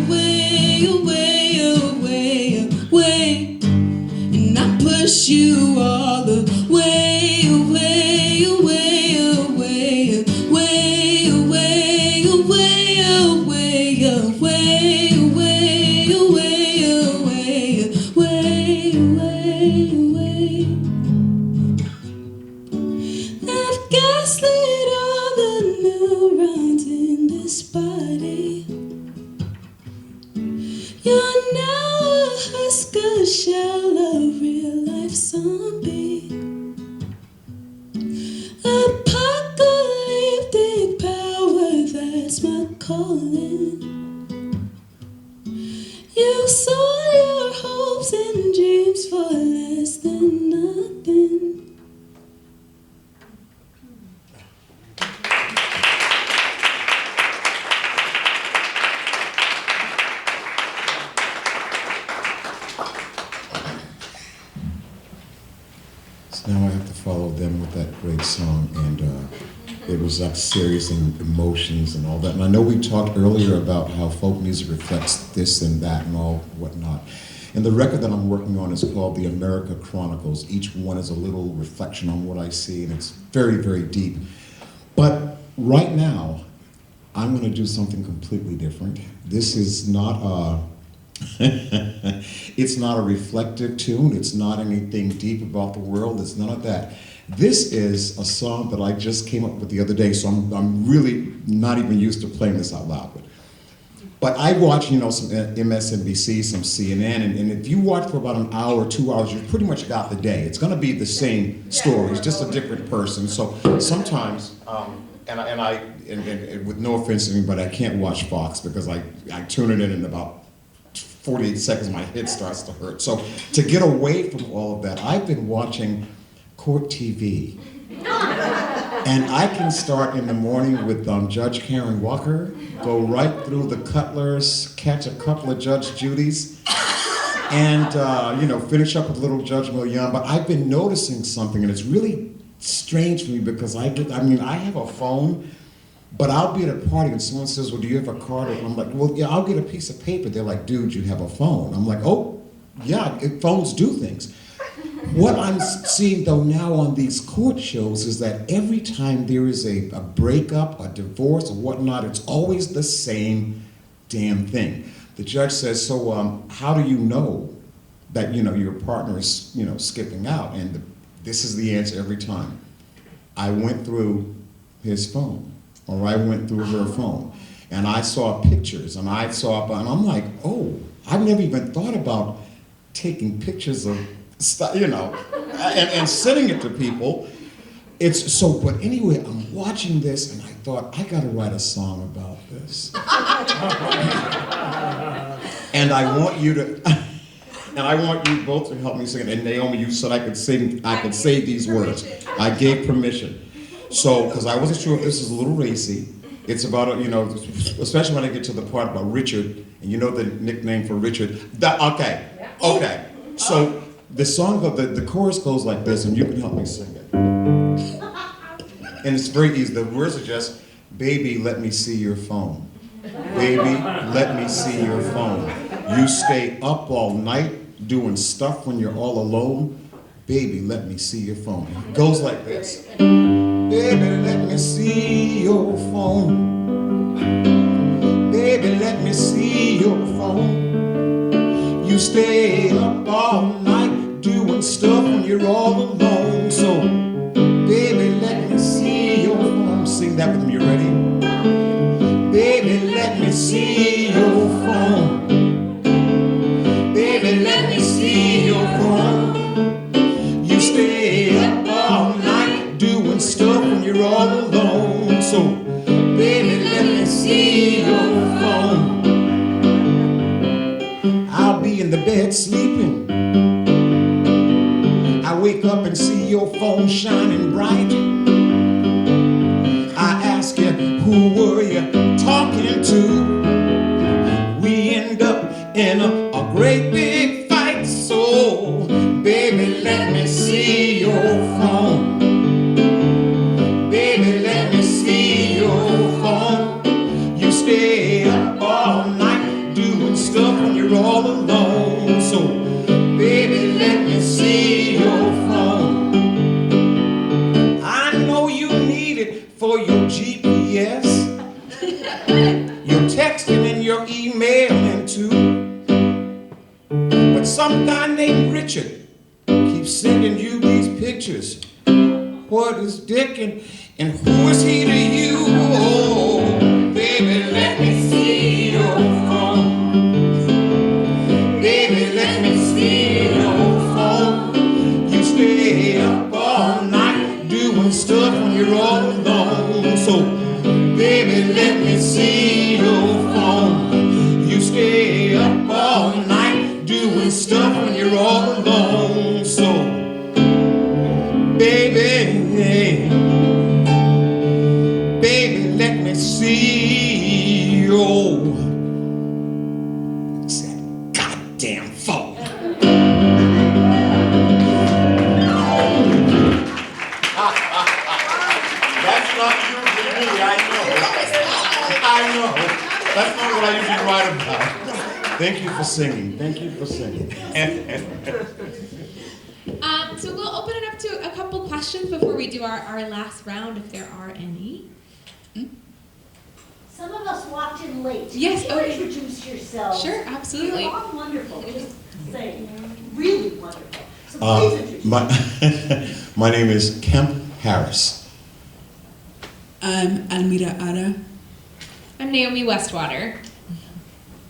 away, away, away, away, and I push you all away, away, away, away, away, away, away, away, away, away, away, away, away, away. I've gaslit all the neurons in this body. You're now a husk, a shell, a real life zombie. Apocalyptic power, that's my calling. You sold your hopes and dreams for less than nothing. So now I have to follow them with that great song, and it was like serious and emotions and all that. And I know we talked earlier about how folk music reflects this and that and all whatnot. And the record that I'm working on is called The America Chronicles. Each one is a little reflection on what I see, and it's very, very deep. But right now, I'm going to do something completely different. This is not a it's not a reflective tune. It's not anything deep about the world. It's none of that. This is a song that I just came up with the other day, so I'm really not even used to playing this out loud. But I watch, some MSNBC, some CNN, and if you watch for about an hour or 2 hours, you've pretty much got the day. It's going to be the same stories, just a different person. So sometimes, and with no offense to anybody, I can't watch Fox because I tune it in about 48 seconds, my head starts to hurt. So to get away from all of that, I've been watching Court TV. And I can start in the morning with Judge Karen Walker, go right through the Cutlers, catch a couple of Judge Judys, and finish up with little Judge Millian. But I've been noticing something, and it's really strange for me because I have a phone, but I'll be at a party and someone says, well, do you have a card? And I'm like, well, yeah, I'll get a piece of paper. They're like, dude, you have a phone. I'm like, oh, yeah, phones do things. What I'm seeing, though, now on these court shows is that every time there is a breakup, a divorce, or whatnot, it's always the same damn thing. The judge says, so how do you know that, your partner is, skipping out? And this is the answer every time. I went through his phone, or I went through her phone, and I saw pictures, and I'm like, oh, I've never even thought about taking pictures of stuff, and sending it to people. But anyway, I'm watching this and I thought, I gotta write a song about this. And I want you both to help me sing it. And Naomi, you said I could say these words. I gave permission. So, because I wasn't sure if this is a little racy. It's about, especially when I get to the part about Richard, and the nickname for Richard. Okay. So the song, the chorus goes like this, and you can help me sing it. And it's very easy. The words are just, baby, let me see your phone. Baby, let me see your phone. You stay up all night doing stuff when you're all alone. Baby, let me see your phone. It goes like this. Baby, let me see your phone. Baby, let me see your phone. You stay up all night doing stuff when you're all alone. So, baby, let me see your phone. Sing that with me, you ready? Baby, let me see your phone. Baby, let me see your phone. You stay up all night doing stuff when you're all alone. So, baby, let me see your phone. I'll be in the bed sleeping. I wake up and see your phone shining bright. I ask you, who were you talking to? We end up in a great big fight. So, baby, let me see your phone. Baby, let me see your phone. You stay up all night doing stuff when you're all alone. So, baby, let me see your phone. I know you need it for your GPS, your texting and your emailing too. But some guy named Richard keeps sending you these pictures. What is Dick and who is he to you? Oh, baby, let me see your phone. Baby, let me see your phone. You stay up all night doing stuff when you're all alone. So, baby, let me see your phone. You stay up all night doing stuff when you're all alone. So, baby, baby, let me see your goddamn phone. That's not usually me, I know. That's not what I usually write about. Thank you for singing. Thank you for singing. So we'll open it up to a couple questions before we do our last round, if there are any. Some of us walked in late. Yes, Can you okay. introduce yourselves? Sure, absolutely. You're all wonderful. Just say, really wonderful. So please introduce yourself. My name is Kemp Harris. I'm Almira Ara. I'm Naomi Westwater.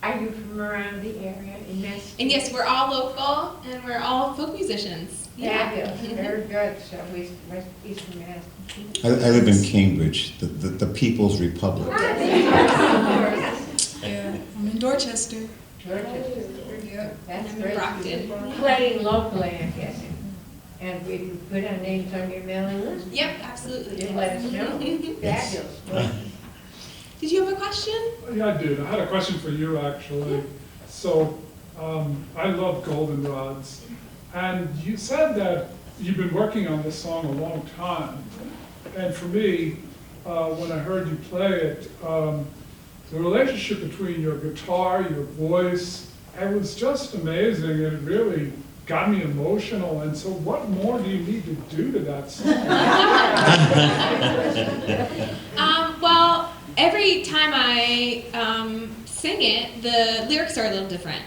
Are you from around the area in Massachusetts? And yes, we're all local and we're all folk musicians. Fabulous, very good. So West Eastern Mass. I live in Cambridge, the People's Republic. Yeah, I'm in Dorchester. Dorchester. Yep. That's I'm in great. Brockton. Playing locally, I'm guessing. And if you put our names on your mailing list, Yep, absolutely. just let us know. Fabulous. Well, Did you have a question? Yeah, I did. I had a question for you, actually. So, I love Goldenrods, and you said that you've been working on this song a long time. And for me, when I heard you play it, the relationship between your guitar, your voice, it was just amazing. It really got me emotional. And so what more do you need to do to that song? Well, every time I sing it, the lyrics are a little different.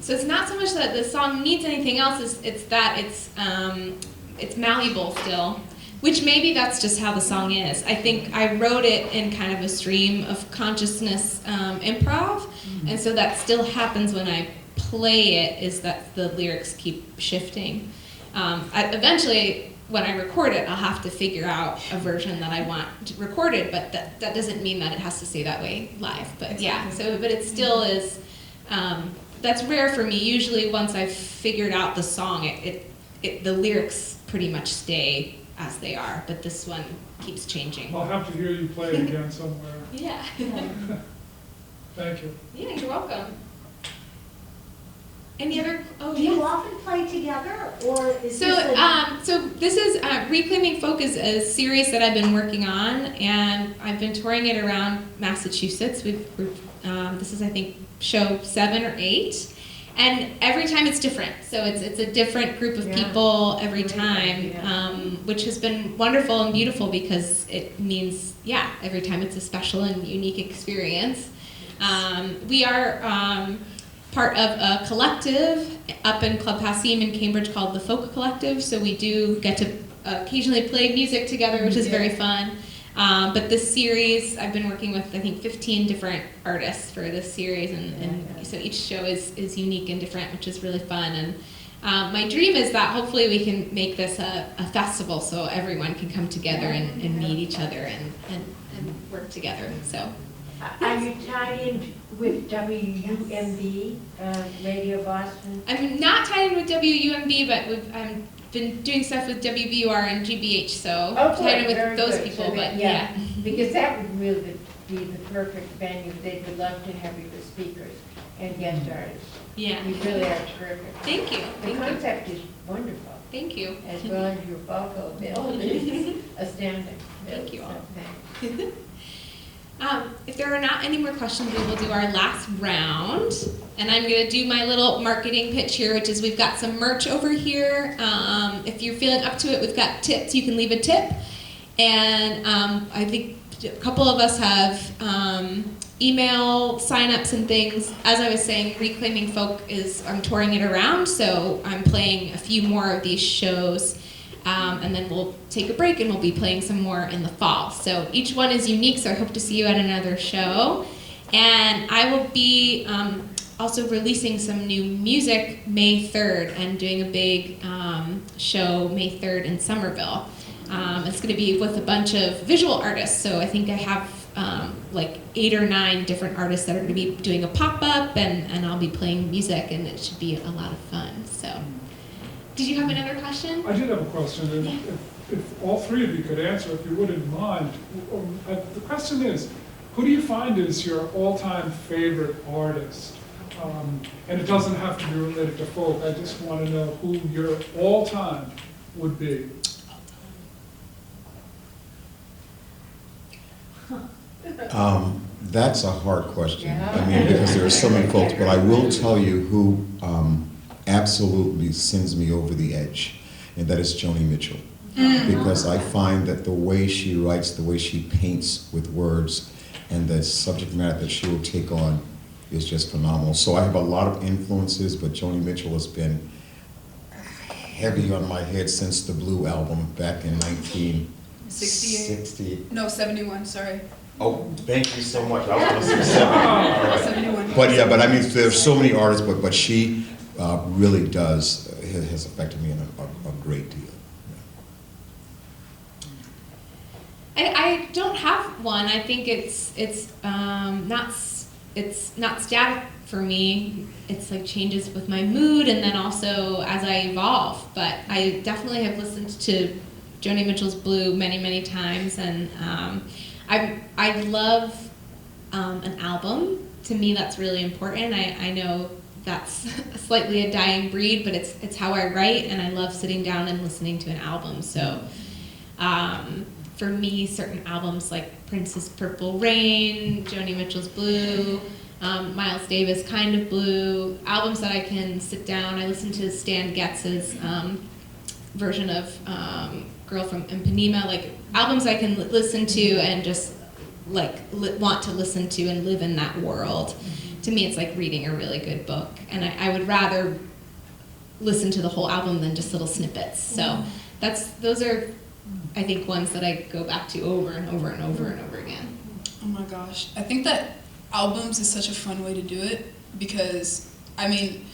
So it's not so much that the song needs anything else, it's that it's malleable still, which maybe that's just how the song is. I think I wrote it in kind of a stream of consciousness improv, and so that still happens when I play it, is that the lyrics keep shifting. Eventually, when I record it, I'll have to figure out a version that I want recorded, but that doesn't mean that it has to stay that way live. But yeah, but it still is, that's rare for me. Usually once I've figured out the song, the lyrics pretty much stay as they are, but this one keeps changing. I'll have to hear you play it again somewhere. Yeah. Thank you. Yeah, you're welcome. Any other? Oh, Do you yeah. often play together, or is So, this a... so this is Reclaiming Folk is a series that I've been working on, and I've been touring it around Massachusetts. This is, I think, show 7 or 8, and every time it's different. So it's a different group of people every time, which has been wonderful and beautiful because it means, every time it's a special and unique experience. We are part of a collective up in Club Passim in Cambridge called the Folk Collective, so we do get to occasionally play music together, which is very fun. But this series, I've been working with, I think, 15 different artists for this series, and so each show is unique and different, which is really fun. And my dream is that hopefully we can make this a festival so everyone can come together and meet each other and work together. So. Are you tied in with WUMB, Radio Boston? I'm not tied in with WUMB, but I've been doing stuff with WBUR and GBH, so tied in with those people, but yeah. Because that would really be the perfect venue. They would love to have you as speakers and guest artists. Yeah. You really are terrific. Thank you. The concept is wonderful, Thank you. as well as your vocal ability. Astounding. Thank you all. So, thanks. If there are not any more questions, we will do our last round. And I'm going to do my little marketing pitch here, which is we've got some merch over here. If you're feeling up to it, we've got tips. You can leave a tip. And I think a couple of us have email signups and things. As I was saying, Reclaiming Folk I'm touring it around, so I'm playing a few more of these shows. And then we'll take a break and we'll be playing some more in the fall. So each one is unique, so I hope to see you at another show. And I will be also releasing some new music May 3rd and doing a big show May 3rd in Somerville. It's going to be with a bunch of visual artists, so I think I have like 8 or 9 different artists that are going to be doing a pop-up, and I'll be playing music, and it should be a lot of fun. So. Did you have another question? I did have a question, and if all 3 of you could answer, if you wouldn't mind. The question is, who do you find is your all-time favorite artist? And it doesn't have to be related to folk. I just want to know who your all-time would be. That's a hard question. I mean, because there are so many folks, but I will tell you who absolutely sends me over the edge, and that is Joni Mitchell. Because I find that the way she writes, the way she paints with words, and the subject matter that she will take on is just phenomenal. So I have a lot of influences, but Joni Mitchell has been heavy on my head since the Blue album back in 1968. No, 71, sorry. Oh, thank you so much. I was going to say 70. All right. 71. But I mean, there's so many artists, but she really has affected me in a great deal. I don't have one. I think it's not it's not static for me. It's like changes with my mood and then also as I evolve. But I definitely have listened to Joni Mitchell's Blue many, many times, and I love an album. To me, that's really important. I know that's slightly a dying breed, but it's how I write, and I love sitting down and listening to an album. So for me, certain albums like Prince's Purple Rain, Joni Mitchell's Blue, Miles Davis, Kind of Blue, albums that I can sit down. I listen to Stan Getz's version of Girl from Ipanema, like albums I can listen to and just like want to listen to and live in that world. To me, it's like reading a really good book, and I would rather listen to the whole album than just little snippets. So those are, I think, ones that I go back to over and over and over and over again. Oh my gosh, I think that albums is such a fun way to do it because, I mean,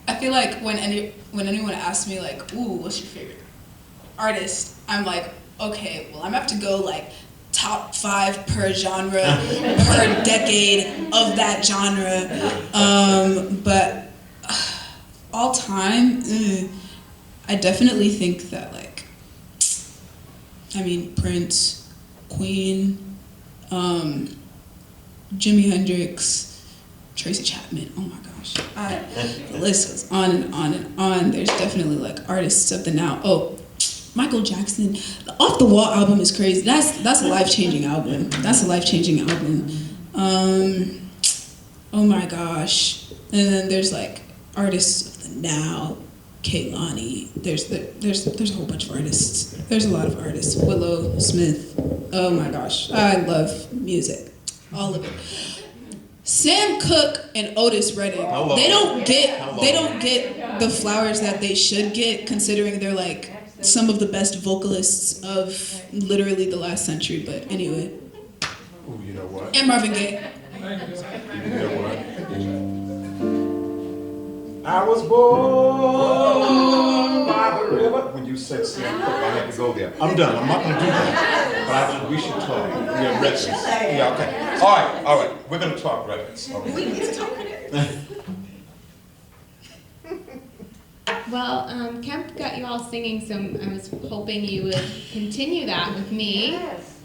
I feel like when anyone asks me like, ooh, what's your favorite artist? I'm like, okay, well, I'm gonna have to go like top 5 per genre, per decade of that genre. But all time, I definitely think that like, I mean, Prince, Queen, Jimi Hendrix, Tracy Chapman, oh my gosh. The list goes on and on and on. There's definitely like artists of the now. Oh, Michael Jackson. The Off the Wall album is crazy. That's a life-changing album. That's a life-changing album. Oh my gosh. And then there's like artists of the now. Kehlani. There's a whole bunch of artists. There's a lot of artists. Willow Smith. Oh my gosh. I love music. All of it. Sam Cooke and Otis Redding. They don't get the flowers that they should get, considering they're like some of the best vocalists of literally the last century. But anyway. Ooh, you know what? And Marvin Gaye. You know what? I was born by the river. When you said Sam Cooke, I had to go there. I'm done. I'm not going to do that. But we should talk. Yeah, records. Yeah, okay. All right. We're going to talk records. Okay. We need to talk records. Well, Kemp got you all singing, so I was hoping you would continue that with me. Yes.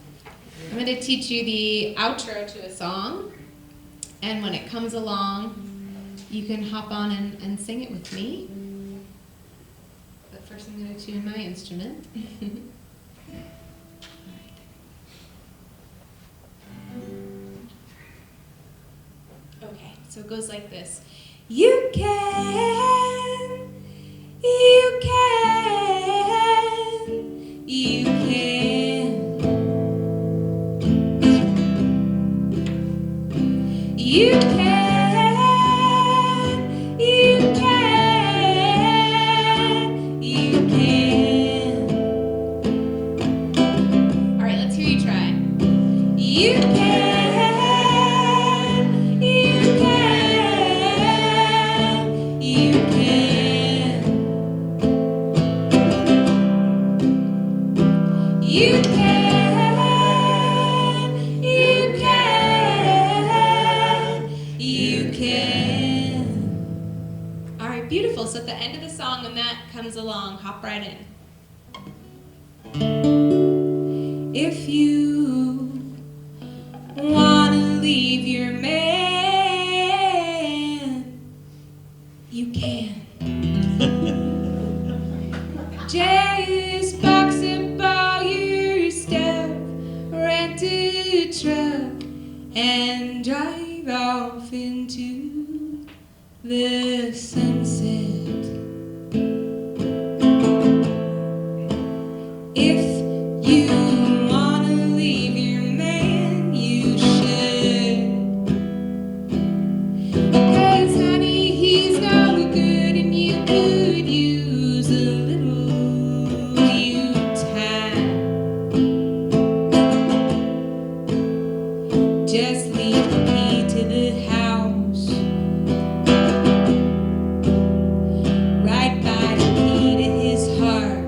I'm going to teach you the outro to a song, and when it comes along, you can hop on and sing it with me. But first I'm going to tune my instrument. Okay, so it goes like this. You can, you can, you can. You can. Beautiful. So at the end of the song, when that comes along, hop right in. If you want to leave your man, you can. Just box up all your stuff, rent a truck, and drive off into the sunset. If you want to leave your man, you should. 'Cause honey, he's no good and you could use a little you time. Just leave the key to the house, right by the key to his heart.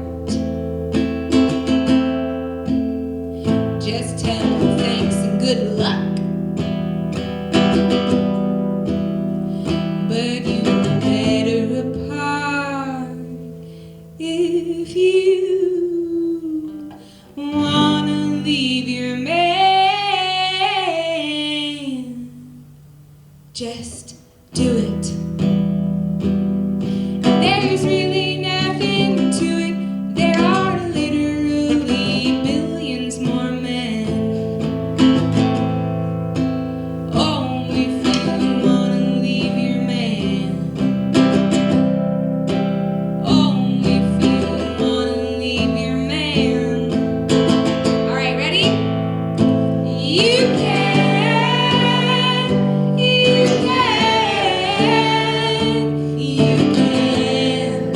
Just tell him thanks and good luck. just do it. There's really nothing to it. There are literally billions more men. Oh, if you wanna leave your man. Oh, if you wanna leave your man. All right, ready? You can. You can. You can.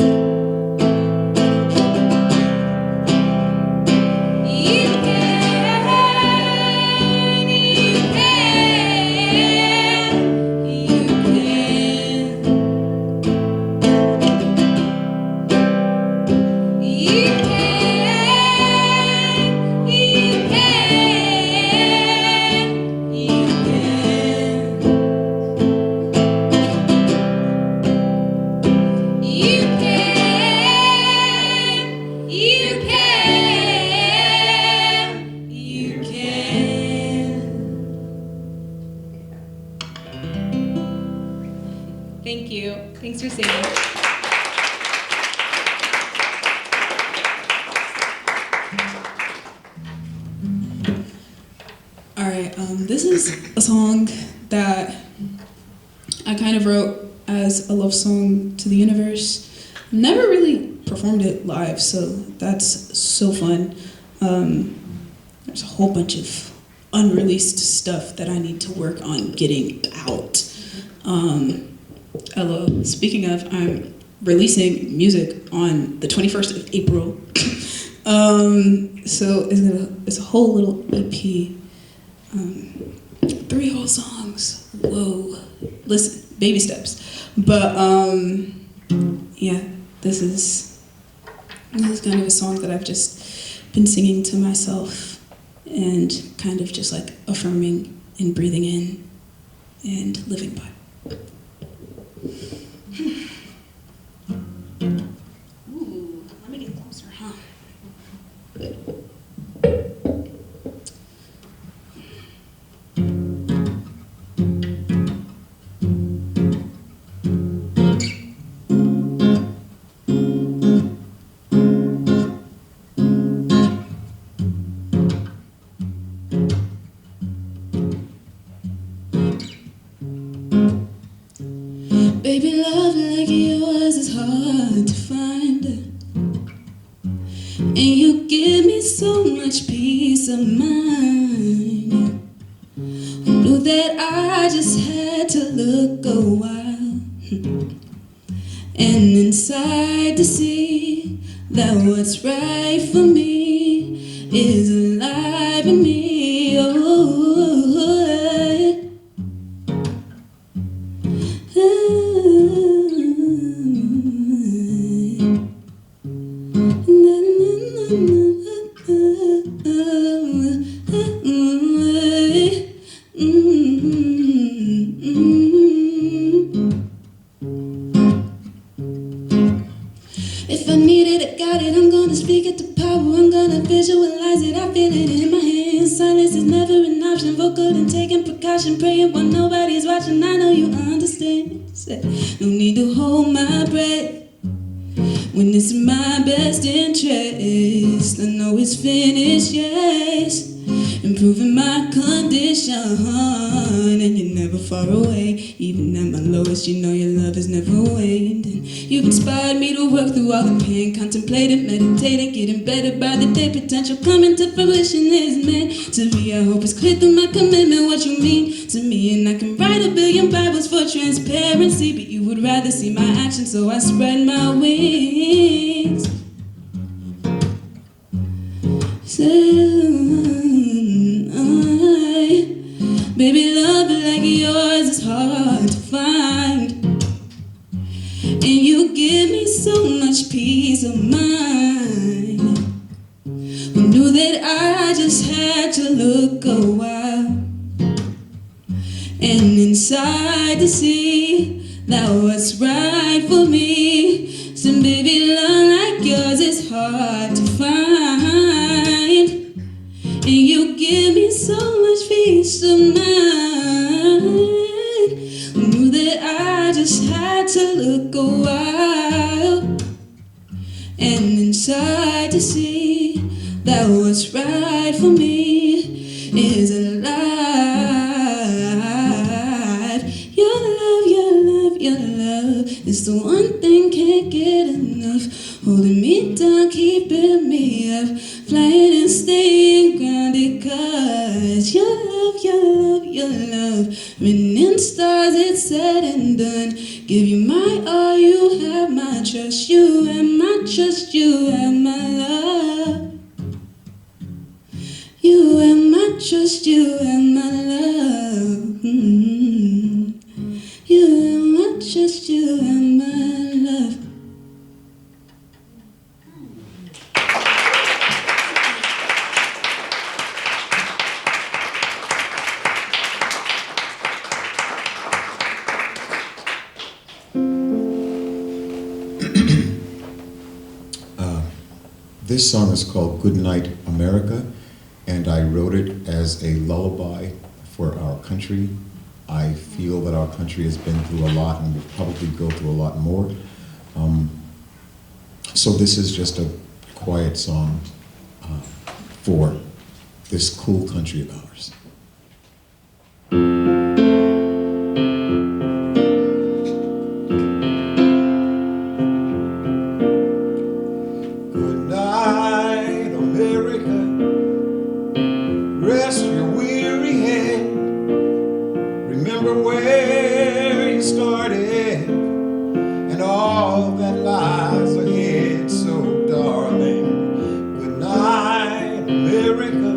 You can. You can. You can. You can, you can, you can. You can, you can, you can. Thank you. Thanks for singing. All right, this is a song that I kind of wrote as a love song to the universe. Never really performed it live, so that's so fun. There's a whole bunch of unreleased stuff that I need to work on getting out. LO, speaking of, I'm releasing music on the 21st of April. So it's a whole little EP. 3 whole songs. Whoa. Listen, baby steps. But yeah, this is kind of a song that I've just been singing to myself and kind of just like affirming and breathing in and living by. Ooh, let me get closer, huh? Baby, love like yours is hard to find. And you give me so much peace of mind. Who knew that I just had to look a while and inside to see that what's right for me is alive in me. Oh, if I need it, I got it. I'm gonna speak it to power. I'm gonna visualize it. I feel it in my hands. Silence is never an option. Vocal and taking precaution. Praying when nobody's watching. I know you understand. Say, no need to hold my breath when it's in my best interest. I know it's finished, yes. Improving my condition, and you're never far away. Even at my lowest, you know your love is never waned. And you've inspired me to work through all the pain, contemplating, meditating, getting better by the day. Potential coming to fruition is meant to be. I hope it's clear through my commitment what you mean to me. And I can write a billion Bibles for transparency, but you would rather see my actions, so I spread my wings. Baby, love like yours is hard to find. And you give me so much peace of mind. Who knew that I just had to look a while and inside to see that what's right for me. So baby, love like yours is hard to find. And you give me so much peace of mind. that what's right for me is alive. Your love, your love, your love is the one thing can't get enough. Holding me down, keeping me up, flying and staying grounded. 'Cause your love, your love, your love, written in stars, it's said and done. Give you my all, you have my trust. You have my trust, you have my love. You have my trust, you have my love. You have my trust, you have my love. This song is called Good Night, America, and I wrote it as a lullaby for our country. I feel that our country has been through a lot and will probably go through a lot more. So this is just a quiet song for this cool country of ours. Rest your weary head. Remember where you started and all that lies ahead. So darling, good night, America.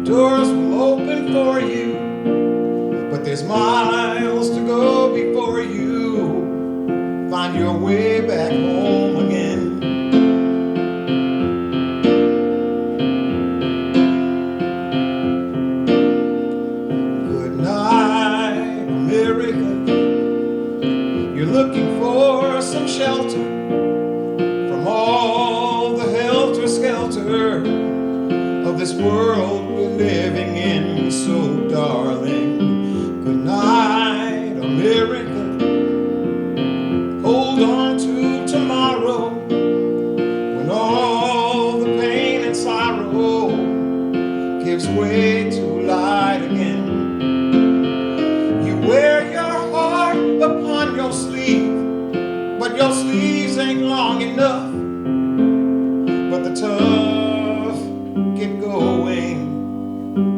Doors will open for you, but there's miles to go before you find your way back home again. You're looking for some shelter from all the helter-skelter of this world we're living in. So darling, good night, America. Hold on to tomorrow when all the pain and sorrow gives way to light again. You wear your heart upon your sleeve, but your sleeves ain't long enough. But the tough get going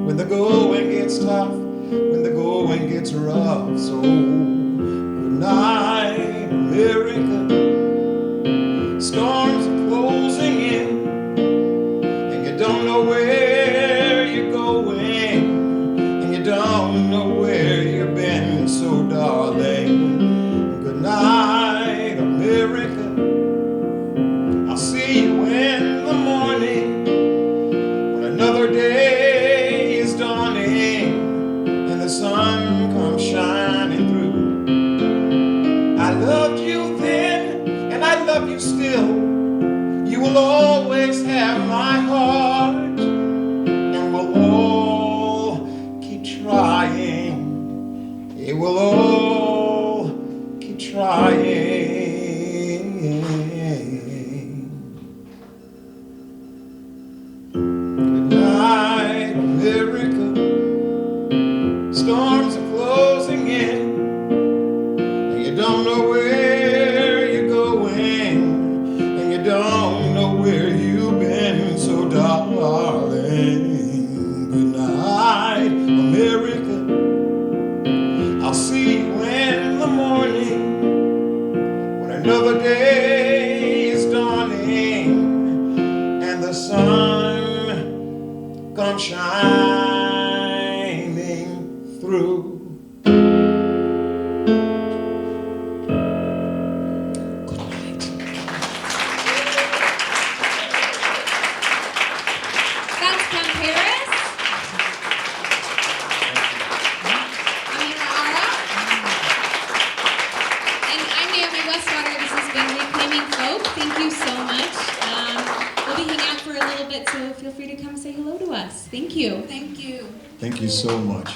when the going gets tough, when the going gets rough. So good night, America. Storms are closing in, and you don't know where you're going, and you don't know where you've been. So darling, good night, America. I'll see you in the morning when another day is dawning and the sun comes shining through. I loved you then and I love you still. You will always have my heart, and we'll all keep trying. It will all keep trying. Good night, America. Storms are closing in, and you don't know where you're going, and you don't know where you've been. So darling, good night, America. I'll see you in the morning when another day is dawning and the sun comes shining through. That's Pam Paris. And I'm Naomi Westwater. This has been Reclaiming Folk. Thank you so much. We'll be hanging out for a little bit, so feel free to come say hello to us. Thank you. Thank you. Thank you so much.